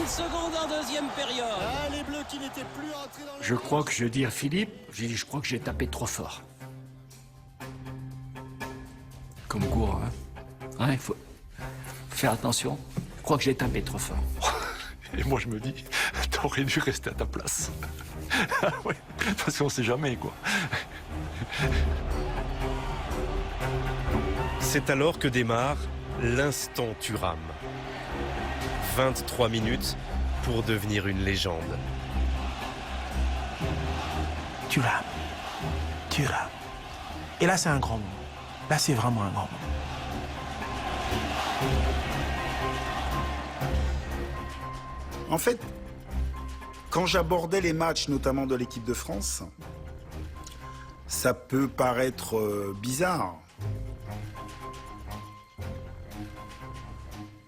[SPEAKER 19] 29-30 secondes en deuxième période.
[SPEAKER 2] Ah, les Bleus qui n'étaient plus entrés dans le...
[SPEAKER 6] Je crois que je dis à Philippe, je crois que j'ai tapé trop fort. Comme quoi, hein, il faut faire attention. Je crois que j'ai tapé trop fort.
[SPEAKER 9] Et moi, je me dis, t'aurais dû rester à ta place. Oui, parce qu'on sait jamais, quoi.
[SPEAKER 5] C'est alors que démarre l'instant Thuram. 23 minutes pour devenir une légende.
[SPEAKER 7] Thuram. Et là, c'est un grand moment. Là, c'est vraiment un grand moment.
[SPEAKER 11] En fait, quand j'abordais les matchs, notamment de l'équipe de France, ça peut paraître bizarre.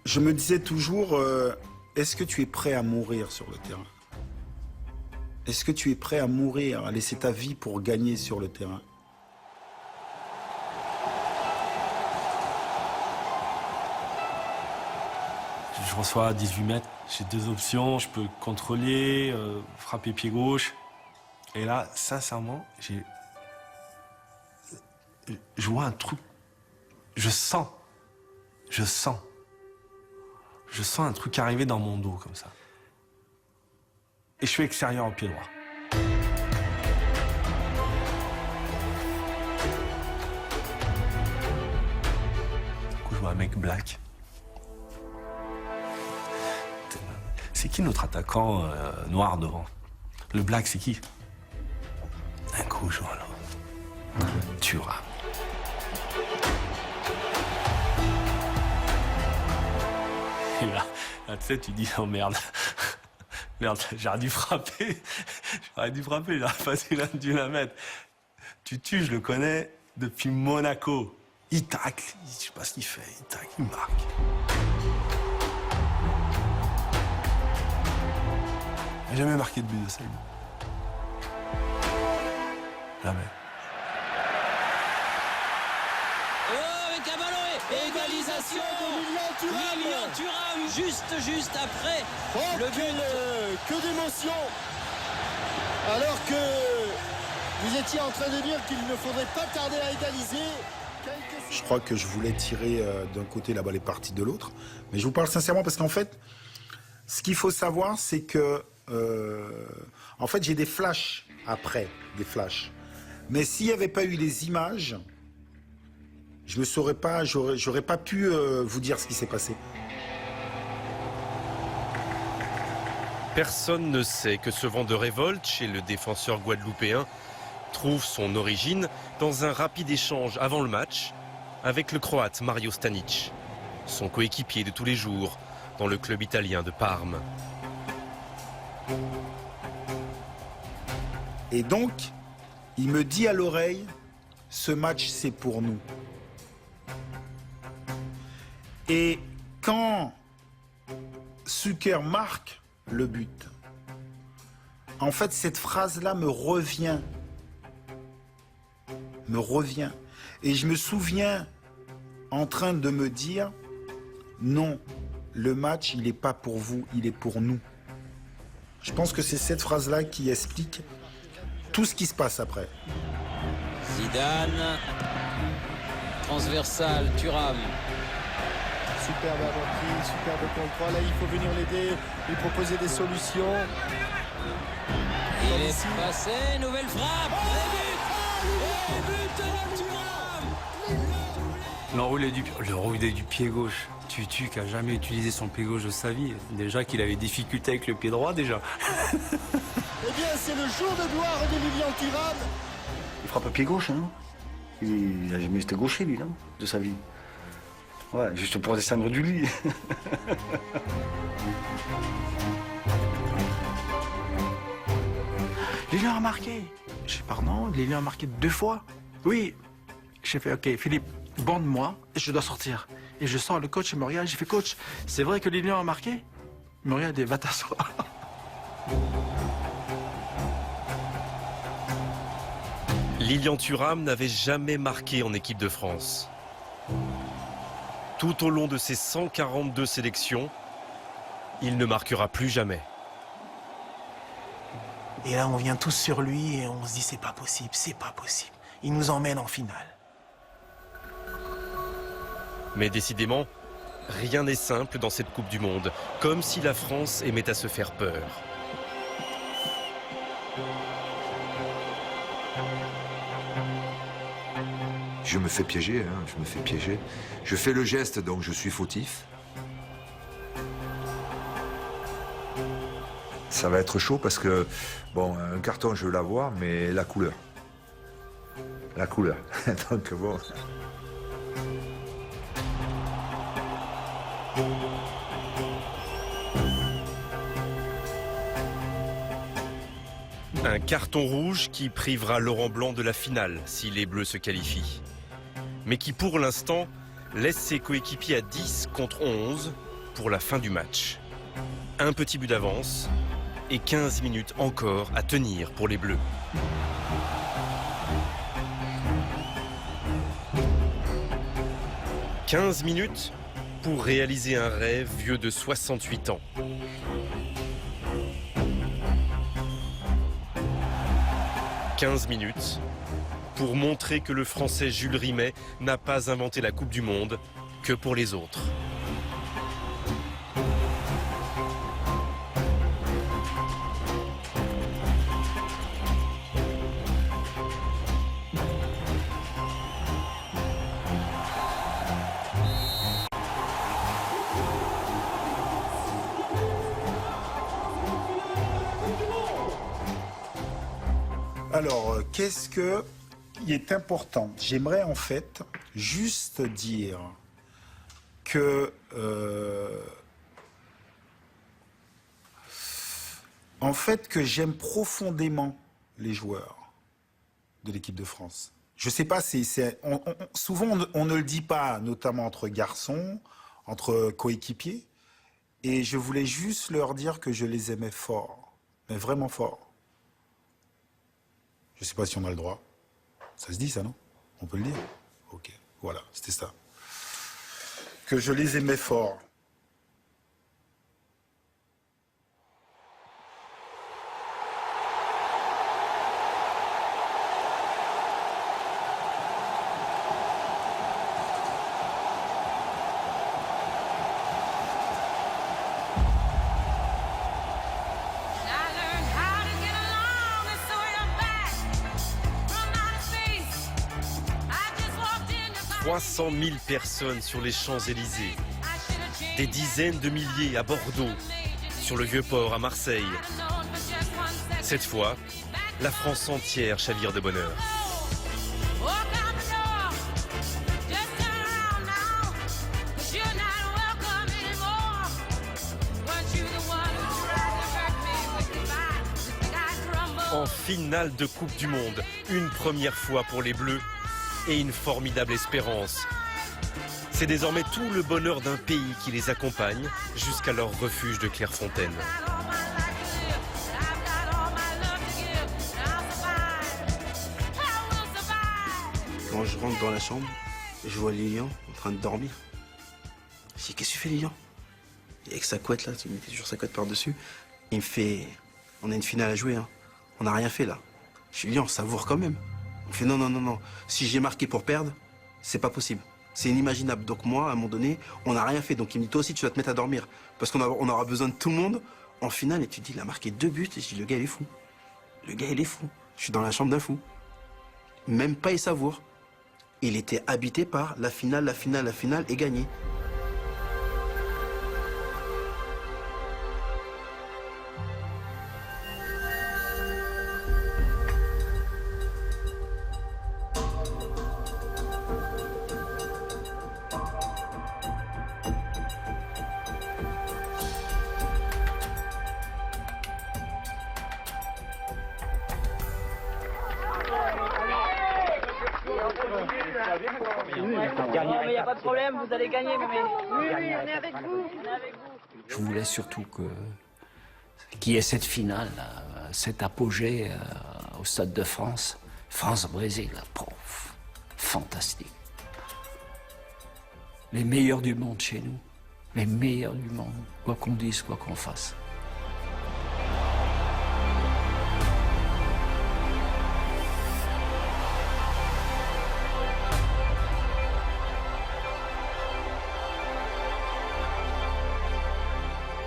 [SPEAKER 11] Je me disais toujours, est-ce que tu es prêt à mourir sur le terrain? Est-ce que tu es prêt à mourir, à laisser ta vie pour gagner sur le terrain?
[SPEAKER 4] Je reçois à 18 mètres, j'ai deux options, je peux contrôler, frapper pied gauche. Et là, sincèrement, je vois un truc, je sens un truc arriver dans mon dos comme ça. Et je suis extérieur au pied droit. Du coup, je vois un mec black. C'est qui notre attaquant noir devant? Le black, c'est qui? Un coup, voilà. Thuram. Et là, tu sais, tu dis, oh merde. Merde, j'aurais dû frapper. J'aurais pas dû la mettre. Tutu, je le connais depuis Monaco. Il tacle, je sais pas ce qu'il fait, il tacle, il marque. Il n'a jamais marqué de but de ça. Jamais.
[SPEAKER 19] Avec un ballon et égalisation de Lilian Thuram, juste après le but.
[SPEAKER 2] Que d'émotion. Alors que vous étiez en train de dire qu'il ne faudrait pas tarder à égaliser.
[SPEAKER 11] Je crois que je voulais tirer d'un côté, la balle est partie de l'autre. Mais je vous parle sincèrement parce qu'en fait, ce qu'il faut savoir, c'est que en fait, j'ai des flashs après, des flashs. Mais s'il n'y avait pas eu les images, je ne saurais pas, j'aurais pas pu vous dire ce qui s'est passé.
[SPEAKER 5] Personne ne sait que ce vent de révolte chez le défenseur guadeloupéen trouve son origine dans un rapide échange avant le match avec le Croate Mario Stanic, son coéquipier de tous les jours dans le club italien de Parme.
[SPEAKER 11] Et donc, il me dit à l'oreille, ce match c'est pour nous. Et quand Suker marque le but, en fait cette phrase-là me revient. Et je me souviens en train de me dire, non, le match il n'est pas pour vous, il est pour nous. Je pense que c'est cette phrase-là qui explique tout ce qui se passe après.
[SPEAKER 19] Zidane, transversal, Thuram.
[SPEAKER 2] Superbe avant-prise, superbe contrôle. Là, il faut venir l'aider, lui proposer des solutions.
[SPEAKER 19] Il est passé, nouvelle frappe. Et but de Thuram.
[SPEAKER 17] L'enroulé du pied gauche. Tutu qui a jamais utilisé son pied gauche de sa vie. Déjà qu'il avait difficulté avec le pied droit déjà.
[SPEAKER 2] Eh bien, c'est le jour de gloire de Lilian Thuram.
[SPEAKER 15] Il frappe à pied gauche, hein. Il a jamais été gaucher, lui, non, de sa vie. Ouais, juste pour descendre du lit.
[SPEAKER 7] Lilian a marqué. Je sais pardon, Lilian a marqué 2 fois. Oui. J'ai fait, ok, Philippe, bande-moi, je dois sortir. Et je sors, le coach me regarde, j'ai fait, coach, c'est vrai que Lilian a marqué? Il me regarde et va t'asseoir.
[SPEAKER 5] Lilian Thuram n'avait jamais marqué en équipe de France. Tout au long de ses 142 sélections, il ne marquera plus jamais.
[SPEAKER 7] Et là, on vient tous sur lui et on se dit, c'est pas possible, c'est pas possible. Il nous emmène en finale.
[SPEAKER 5] Mais décidément, rien n'est simple dans cette Coupe du Monde, comme si la France aimait à se faire peur.
[SPEAKER 18] Je me fais piéger, Je fais le geste, donc je suis fautif. Ça va être chaud parce que, bon, un carton, je veux l'avoir, mais la couleur. Donc bon...
[SPEAKER 5] Un carton rouge qui privera Laurent Blanc de la finale si les Bleus se qualifient. Mais qui pour l'instant laisse ses coéquipiers à 10 contre 11 pour la fin du match. Un petit but d'avance et 15 minutes encore à tenir pour les Bleus. « 15 minutes pour réaliser un rêve vieux de 68 ans. « 15 minutes pour montrer que le Français Jules Rimet n'a pas inventé la Coupe du Monde que pour les autres.
[SPEAKER 11] Alors, qu'est-ce que il est important? J'aimerais en fait juste dire que en fait que j'aime profondément les joueurs de l'équipe de France. Je sais pas, souvent on ne le dit pas, notamment entre garçons, entre coéquipiers, et je voulais juste leur dire que je les aimais fort, mais vraiment fort. Je sais pas si on a le droit. Ça se dit ça, non? On peut le dire? Ok, voilà, c'était ça. Que je les aimais fort.
[SPEAKER 5] « 300 000 personnes sur les Champs-Élysées, des dizaines de milliers à Bordeaux, sur le Vieux-Port à Marseille. Cette fois, la France entière chavire de bonheur. En finale de Coupe du Monde, une première fois pour les Bleus et une formidable espérance. C'est désormais tout le bonheur d'un pays qui les accompagne jusqu'à leur refuge de Clairefontaine.
[SPEAKER 3] Quand je rentre dans la chambre, je vois Lilian en train de dormir. Je dis, qu'est-ce que tu fais, Lilian? Avec sa couette là, il mettait toujours sa couette par-dessus. Il me fait, on a une finale à jouer, hein. On n'a rien fait là. Je dis, Lilian, savoure quand même. Il fait, non, non, non, non. Si j'ai marqué pour perdre, c'est pas possible. C'est inimaginable. Donc moi, à un moment donné, on n'a rien fait. Donc il me dit, toi aussi, tu dois te mettre à dormir. Parce qu'on aura besoin de tout le monde en finale. Et tu te dis, il a marqué 2 buts. Et je dis, le gars, il est fou. Le gars, il est fou. Je suis dans la chambre d'un fou. Même pas il savoure. Il était habité par la finale, la finale, la finale et gagner.
[SPEAKER 20] Non, mais il n'y a pas de problème, vous allez gagner, mais... Oui, oui, on est avec vous.
[SPEAKER 6] Je voulais surtout qu'il y ait cette finale, cet apogée au Stade de France. France-Brésil, fantastique. Les meilleurs du monde chez nous. Les meilleurs du monde, quoi qu'on dise, quoi qu'on fasse.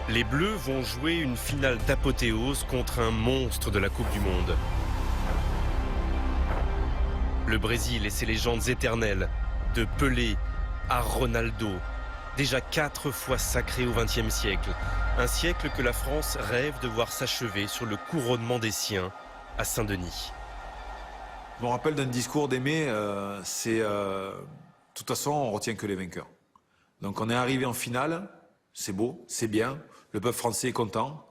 [SPEAKER 5] Les Bleus vont jouer une finale d'apothéose contre un monstre de la Coupe du Monde. Le Brésil et ses légendes éternelles, de Pelé à Ronaldo, déjà 4 fois sacré au XXe siècle. Un siècle que la France rêve de voir s'achever sur le couronnement des siens à Saint-Denis.
[SPEAKER 18] Je me rappelle d'un discours d'Aimé, de toute façon, on retient que les vainqueurs. Donc on est arrivé en finale, c'est beau, c'est bien, le peuple français est content,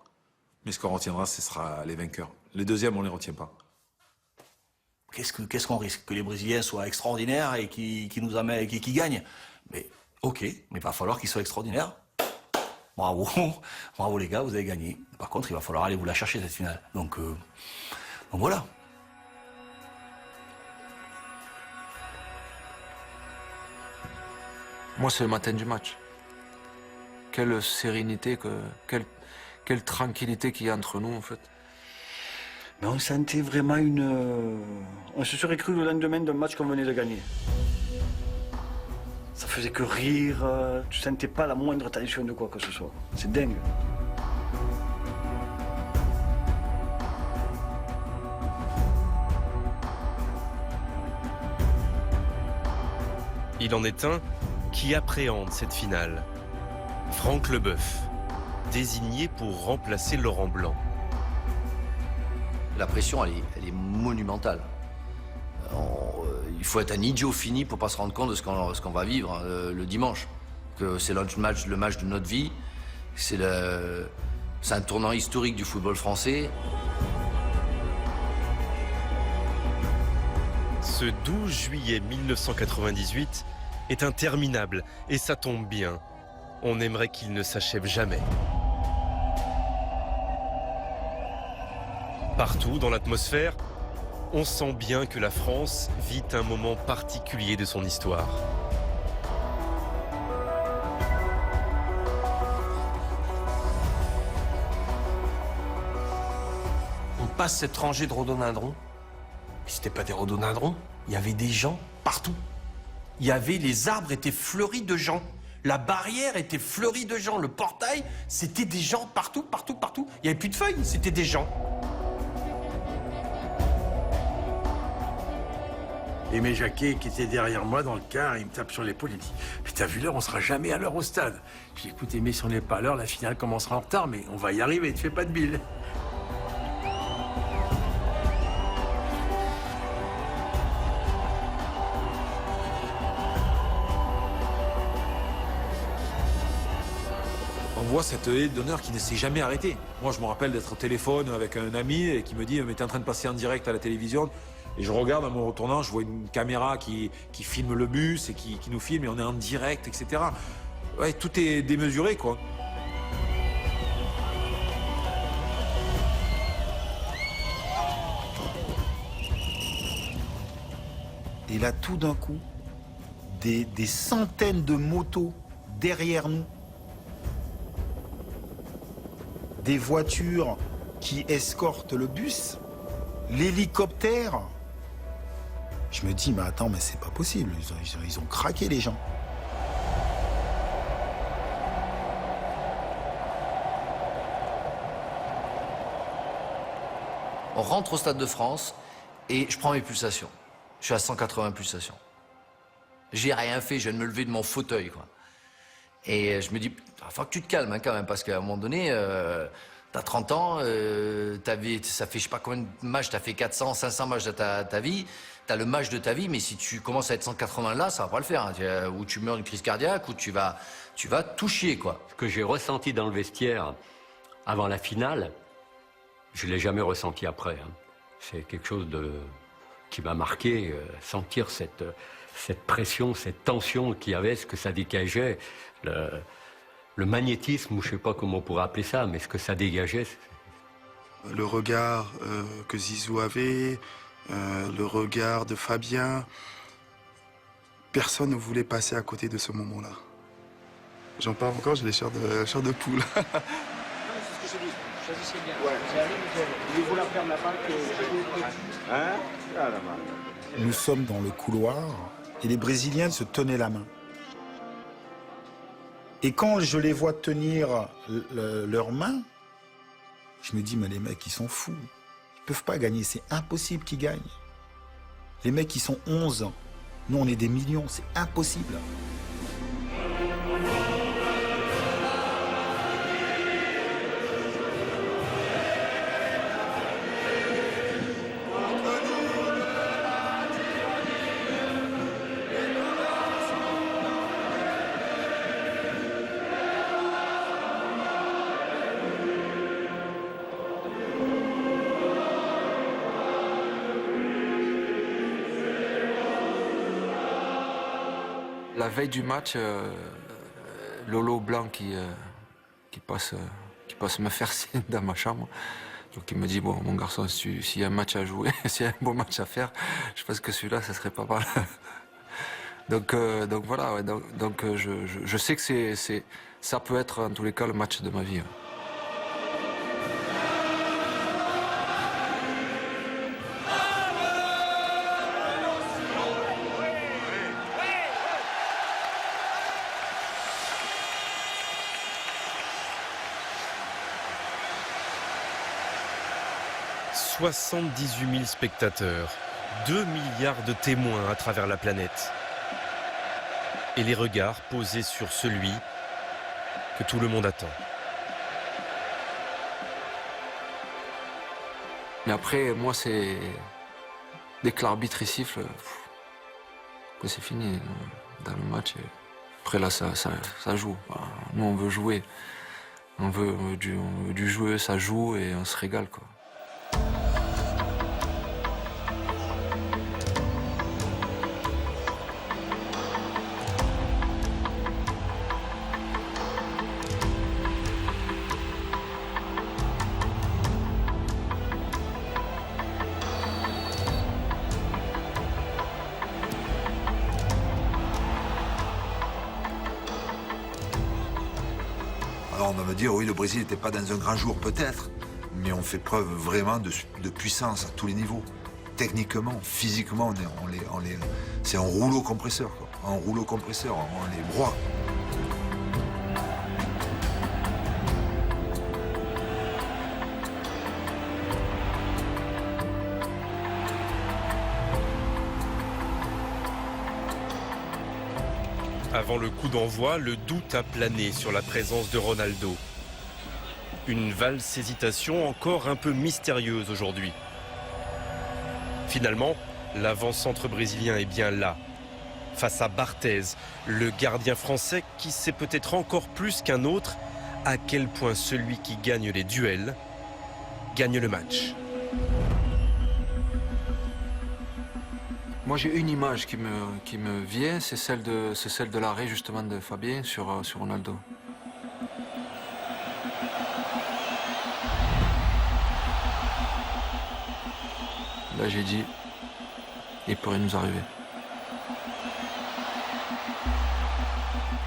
[SPEAKER 18] mais ce qu'on retiendra, ce sera les vainqueurs. Les deuxièmes, on ne les retient pas.
[SPEAKER 16] Qu'est-ce qu'on risque? Que les Brésiliens soient extraordinaires et qui nous amènent, qui gagnent? Mais ok, mais il va falloir qu'ils soient extraordinaires. Bravo, bravo les gars, vous avez gagné. Par contre, il va falloir aller vous la chercher cette finale. Donc voilà.
[SPEAKER 12] Moi, c'est le matin du match. Quelle sérénité, quelle tranquillité qu'il y a entre nous, en fait.
[SPEAKER 15] Mais on sentait vraiment on se serait cru le lendemain d'un match qu'on venait de gagner. Ça faisait que rire, tu sentais pas la moindre tension de quoi que ce soit. C'est dingue.
[SPEAKER 5] Il en est un qui appréhende cette finale. Franck Leboeuf, désigné pour remplacer Laurent Blanc.
[SPEAKER 14] La pression, elle est monumentale. Il faut être un idiot fini pour pas se rendre compte de ce qu'on va vivre le dimanche. Que c'est le match de notre vie. C'est un tournant historique du football français.
[SPEAKER 5] Ce 12 juillet 1998 est interminable et ça tombe bien. On aimerait qu'il ne s'achève jamais. Partout dans l'atmosphère, on sent bien que la France vit un moment particulier de son histoire.
[SPEAKER 7] On passe cette rangée de rhododendrons. Puis c'était pas des rhododendrons, il y avait des gens partout. Les arbres étaient fleuris de gens. La barrière était fleurie de gens. Le portail, c'était des gens partout, partout, partout. Il n'y avait plus de feuilles, c'était des gens.
[SPEAKER 21] Aimé Jacquet, qui était derrière moi dans le car, il me tape sur l'épaule, il dit « Mais t'as vu l'heure, on sera jamais à l'heure au stade. » Puis écoute, Aimé, si on n'est pas à l'heure, la finale commencera en retard, mais on va y arriver, te fais pas de bile.
[SPEAKER 1] On voit cette haie d'honneur qui ne s'est jamais arrêtée. Moi, je me rappelle d'être au téléphone avec un ami et qui me dit « Mais t'es en train de passer en direct à la télévision ?» Et je regarde en me retournant, je vois une caméra qui filme le bus et qui nous filme et on est en direct, etc. Ouais, tout est démesuré, quoi.
[SPEAKER 11] Et là, tout d'un coup, des centaines de motos derrière nous. Des voitures qui escortent le bus. L'hélicoptère. Je me dis, mais attends, mais c'est pas possible. Ils ont craqué, les gens.
[SPEAKER 14] On rentre au Stade de France et je prends mes pulsations. Je suis à 180 pulsations. J'ai rien fait, je viens de me lever de mon fauteuil, quoi. Et je me dis, il faut que tu te calmes hein, quand même, parce qu'à un moment donné, t'as 30 ans, ça fait je sais pas combien de matchs, t'as fait 400, 500 matchs de ta vie, t'as le match de ta vie, mais si tu commences à être 180 là, ça va pas le faire. Hein. Ou tu meurs d'une crise cardiaque, ou tu vas tout chier, quoi.
[SPEAKER 22] Ce que j'ai ressenti dans le vestiaire avant la finale, je l'ai jamais ressenti après. Hein. C'est quelque chose qui m'a marqué, sentir cette pression, cette tension qu'il y avait, ce que ça dégageait, le magnétisme, ou je sais pas comment on pourrait appeler ça, mais ce que ça dégageait.
[SPEAKER 3] Le regard que Zizou avait, le regard de Fabien, personne ne voulait passer à côté de ce moment-là. J'en parle encore, j'ai les chairs de poule.
[SPEAKER 21] Choisissez bien. Ouais. Vous allez, voulez-vous la faire de la part que... Hein?
[SPEAKER 11] Nous sommes dans le couloir et les Brésiliens se tenaient la main. Et quand je les vois tenir leurs mains, je me dis, mais les mecs, ils sont fous. Ils peuvent pas gagner, c'est impossible qu'ils gagnent. Les mecs, ils sont 11. Nous, on est des millions, c'est impossible.
[SPEAKER 12] La veille du match, Lolo Blanc qui passe me faire signe dans ma chambre. Donc il me dit, bon, mon garçon, s'il y a un match à jouer, s'il y a un beau match à faire, je pense que celui-là, ça serait pas mal. donc voilà, ouais, donc je sais que ça peut être en tous les cas le match de ma vie. Ouais.
[SPEAKER 5] « 78 000 spectateurs, 2 milliards de témoins à travers la planète. Et les regards posés sur celui que tout le monde attend.
[SPEAKER 12] Mais après, moi, c'est... Dès que l'arbitre siffle, c'est fini dans le match. Après, là, ça joue. Nous, on veut jouer. On veut du jeu, ça joue et on se régale, quoi.
[SPEAKER 18] Alors on va me dire, oui, le Brésil n'était pas dans un grand jour, peut-être, mais on fait preuve vraiment de puissance à tous les niveaux. Techniquement, physiquement, c'est un rouleau compresseur, quoi. Un rouleau compresseur, on les broie.
[SPEAKER 5] Avant le coup d'envoi, le doute a plané sur la présence de Ronaldo. Une valse hésitation encore un peu mystérieuse aujourd'hui. Finalement, l'avant-centre brésilien est bien là, face à Barthez, le gardien français qui sait peut-être encore plus qu'un autre à quel point celui qui gagne les duels gagne le match.
[SPEAKER 12] Moi, j'ai une image qui me vient, c'est celle de l'arrêt justement de Fabien sur Ronaldo. Là, j'ai dit, il pourrait nous arriver.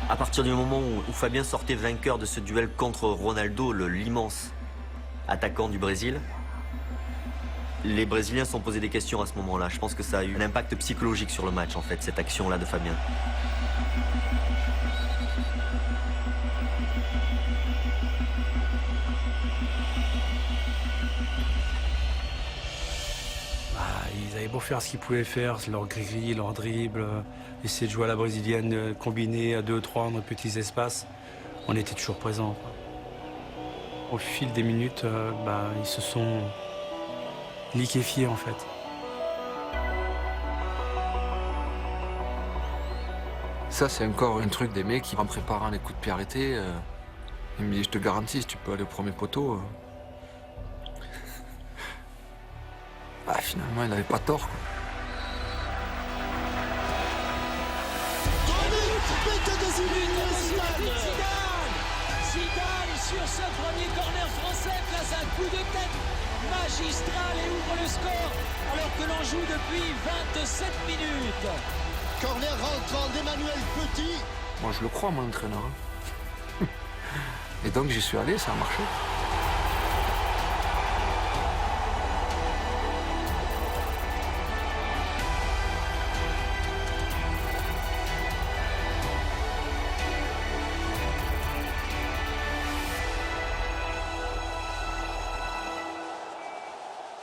[SPEAKER 8] À partir du moment où Fabien sortait vainqueur de ce duel contre Ronaldo, l'immense attaquant du Brésil, les Brésiliens se sont posés des questions à ce moment-là. Je pense que ça a eu un impact psychologique sur le match, en fait, cette action-là de Fabien.
[SPEAKER 17] Ils avaient beau faire ce qu'ils pouvaient faire, leur grille, leur dribble, essayer de jouer à la brésilienne, combiner à 2-3 dans de petits espaces. On était toujours présents. Au fil des minutes, ils se sont liquéfiés en fait.
[SPEAKER 12] Ça, c'est encore un truc des mecs qui, en préparant les coups de pied arrêtés, ils me disent, je te garantis, si tu peux aller au premier poteau. Finalement, il n'avait pas tort, quoi.
[SPEAKER 19] Zidane sur ce premier corner français place un coup de tête magistral et ouvre le score alors que l'on joue depuis 27 minutes.
[SPEAKER 2] Corner rentrant d'Emmanuel Petit.
[SPEAKER 12] Moi, je le crois, mon entraîneur. Et donc, j'y suis allé, ça a marché.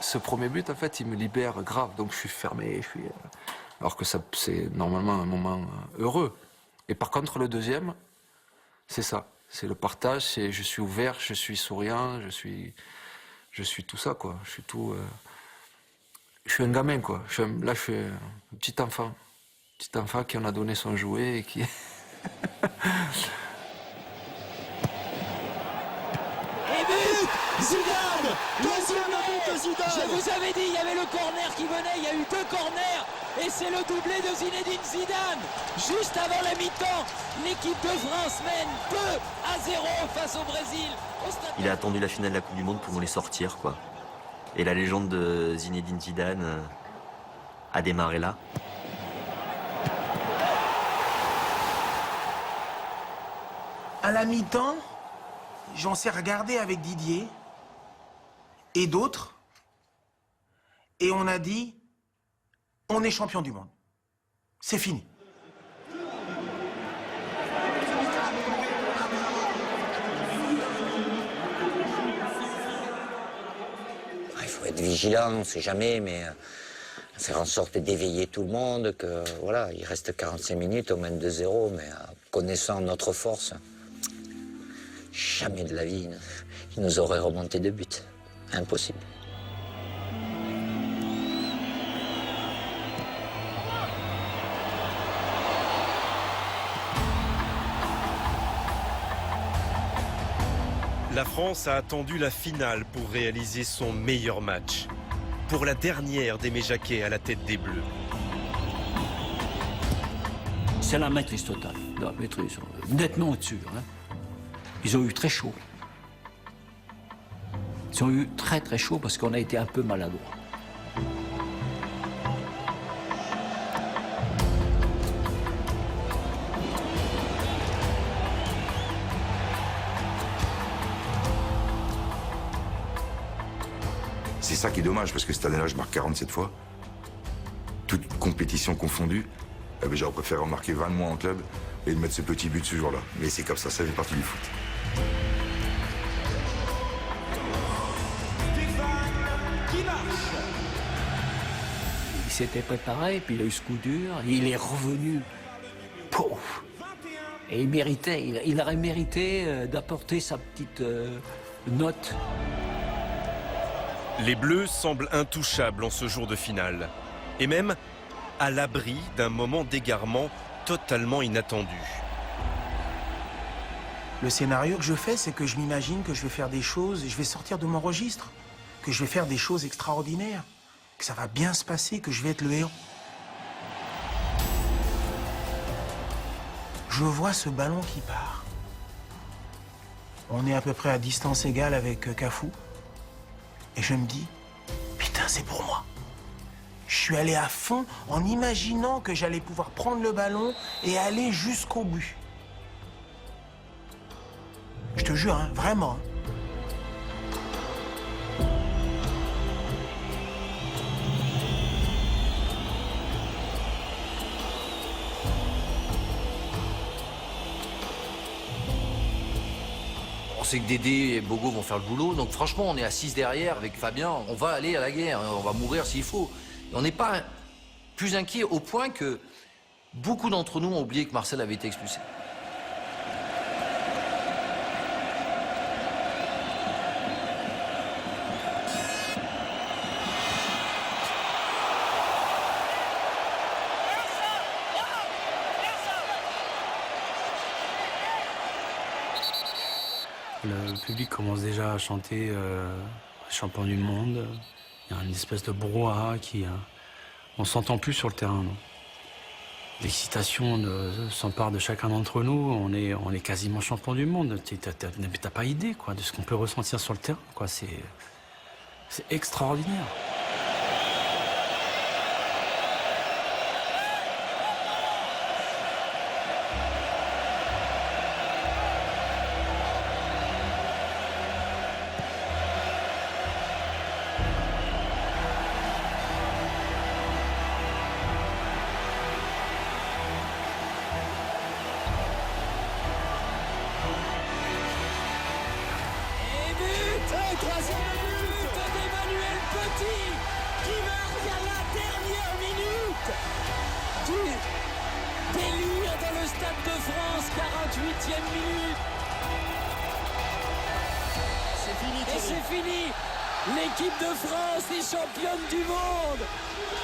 [SPEAKER 12] Ce premier but, en fait, il me libère grave, donc je suis fermé, alors que c'est normalement un moment heureux. Et par contre, le deuxième, c'est ça, c'est le partage, c'est je suis ouvert, je suis souriant, je suis tout ça, quoi. Je suis tout, je suis un gamin, quoi. Là, je suis un petit enfant qui en a donné son jouet et qui.
[SPEAKER 19] Zidane! Deuxième but de Zidane! Je vous avais dit, il y avait le corner qui venait, il y a eu 2 corners et c'est le doublé de Zinedine Zidane. Juste avant la mi-temps, l'équipe de France mène 2-0 face au Brésil.
[SPEAKER 8] Il a attendu la finale de la Coupe du Monde pour nous les sortir, quoi. Et la légende de Zinedine Zidane a démarré là.
[SPEAKER 7] À la mi-temps, j'en sais regarder avec Didier et d'autres, et on a dit, on est champion du monde. C'est fini.
[SPEAKER 13] Il faut être vigilant, on ne sait jamais, mais faire en sorte d'éveiller tout le monde, que voilà, il reste 45 minutes, on mène 2-0, mais connaissant notre force, jamais de la vie, il nous aurait remonté de but. Impossible.
[SPEAKER 5] La France a attendu la finale pour réaliser son meilleur match. Pour la dernière d'Aimé Jacquet à la tête des Bleus.
[SPEAKER 6] C'est la maîtrise totale. La maîtrise, nettement au-dessus. Hein. Ils ont eu très chaud. Ils ont eu très très chaud parce qu'on a été un peu maladroits.
[SPEAKER 9] C'est ça qui est dommage, parce que cette année-là, je marque 47 fois. Toute compétition confondue. Eh ben, j'aurais préféré en marquer 20 de moins en club et de mettre ce petit but ce jour-là. Mais c'est comme ça fait partie du foot.
[SPEAKER 6] Il s'était préparé, puis il a eu ce coup dur, il est revenu. Pouf. Et il méritait, il aurait mérité d'apporter sa petite note.
[SPEAKER 5] Les Bleus semblent intouchables en ce jour de finale. Et même à l'abri d'un moment d'égarement totalement inattendu.
[SPEAKER 7] Le scénario que je fais, c'est que je m'imagine que je vais faire des choses, je vais sortir de mon registre, que je vais faire des choses extraordinaires, que ça va bien se passer, que je vais être le héros. Je vois ce ballon qui part. On est à peu près à distance égale avec Cafu. Et je me dis, putain, c'est pour moi. Je suis allé à fond en imaginant que j'allais pouvoir prendre le ballon et aller jusqu'au but. Je te jure, hein, vraiment.
[SPEAKER 14] On sait que Dédé et Bogo vont faire le boulot, donc franchement, on est à 6 derrière avec Fabien, on va aller à la guerre, on va mourir s'il faut. Et on n'est pas plus inquiet au point que beaucoup d'entre nous ont oublié que Marcel avait été expulsé.
[SPEAKER 17] Le public commence déjà à chanter champion du monde. Il y a une espèce de brouhaha qui... on s'entend plus sur le terrain. L'excitation s'empare de chacun d'entre nous. On est quasiment champion du monde. T'as pas idée quoi, de ce qu'on peut ressentir sur le terrain. Quoi. C'est extraordinaire.
[SPEAKER 19] L'équipe de France est championne du monde.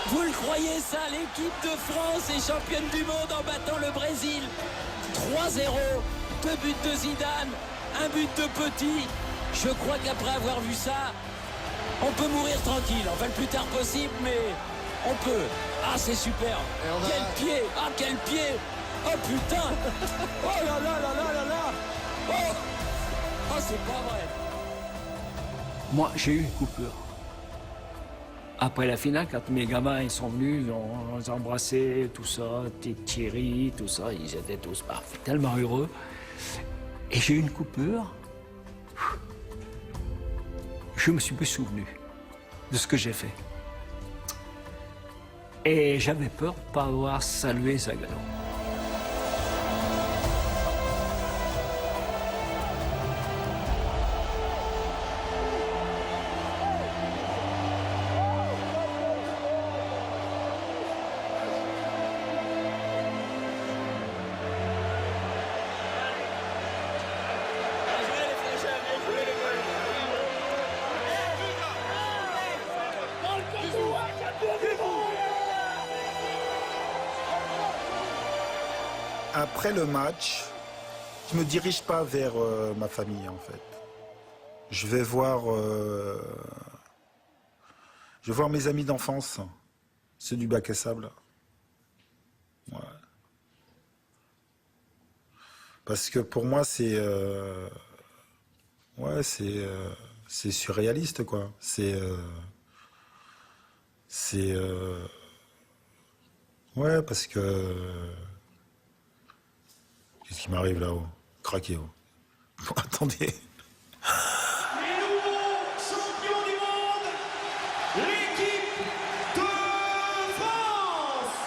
[SPEAKER 19] Vous le croyez ça, l'équipe de France est championne du monde en battant le Brésil. 3-0, 2 buts de Zidane, 1 but de Petit. Je crois qu'après avoir vu ça, on peut mourir tranquille. Enfin, le plus tard possible, mais on peut. Ah, c'est super. Quel pied. Ah, quel pied. Oh, putain. Oh là là là là là là. Oh, c'est pas vrai.
[SPEAKER 6] Moi, j'ai eu une coupure. Après la finale, quand mes gamins ils sont venus, on les a embrassés, tout ça, Thierry, tout ça, ils étaient tous tellement heureux. Et j'ai eu une coupure. Je me suis plus souvenu de ce que j'ai fait. Et j'avais peur de ne pas avoir salué Zagallo.
[SPEAKER 11] Après le match, je me dirige pas vers ma famille en fait. Je vais voir mes amis d'enfance, ceux du bac à sable. Ouais. Parce que pour moi, c'est surréaliste, quoi. Ouais, parce que... Qu'est-ce qui m'arrive là-haut? Craqué, oh. Attendez.
[SPEAKER 19] Les nouveaux champions du monde, l'équipe de France.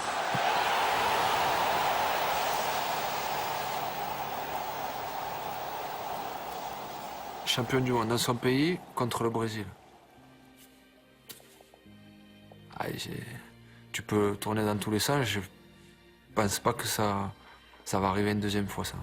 [SPEAKER 12] Champion du monde dans son pays contre le Brésil. Ah, tu peux tourner dans tous les sens, je pense pas que ça va arriver une deuxième fois, ça.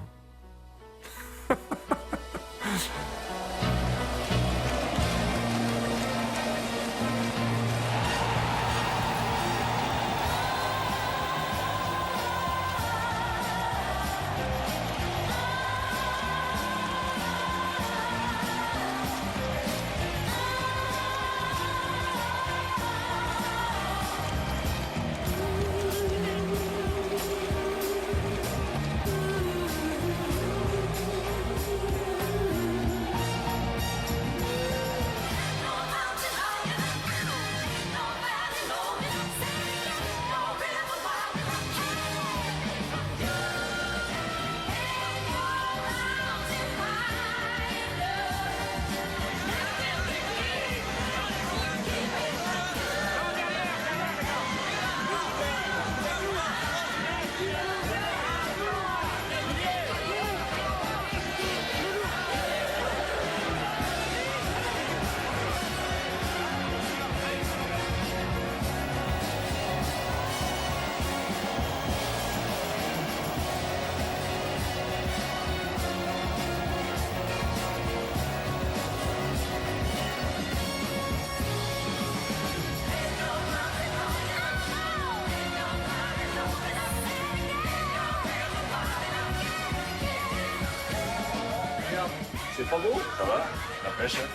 [SPEAKER 21] C'est pas beau? Ça va? La pêche, hein?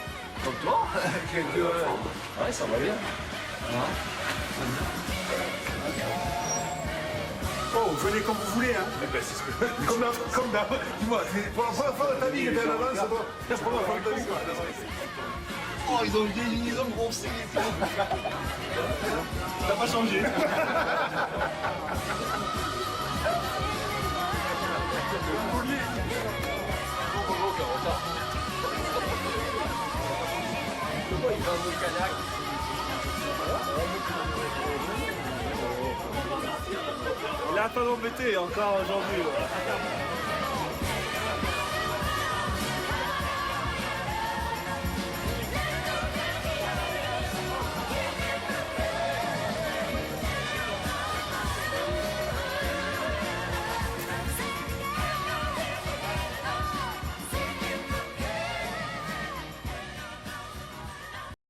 [SPEAKER 21] Comme toi? Ouais, ça va bien.
[SPEAKER 2] Oh, venez comme vous voulez, hein.
[SPEAKER 21] Eh ben, c'est ce que...
[SPEAKER 2] Comme d'hab. Dis-moi, pour la première fois de ta vie, il était à l'avance, c'est pas la première fois de ta vie.
[SPEAKER 3] Oh, ils ont vieilli, ils ont grossé.
[SPEAKER 2] T'as pas changé.
[SPEAKER 21] Il a pas embêté encore aujourd'hui.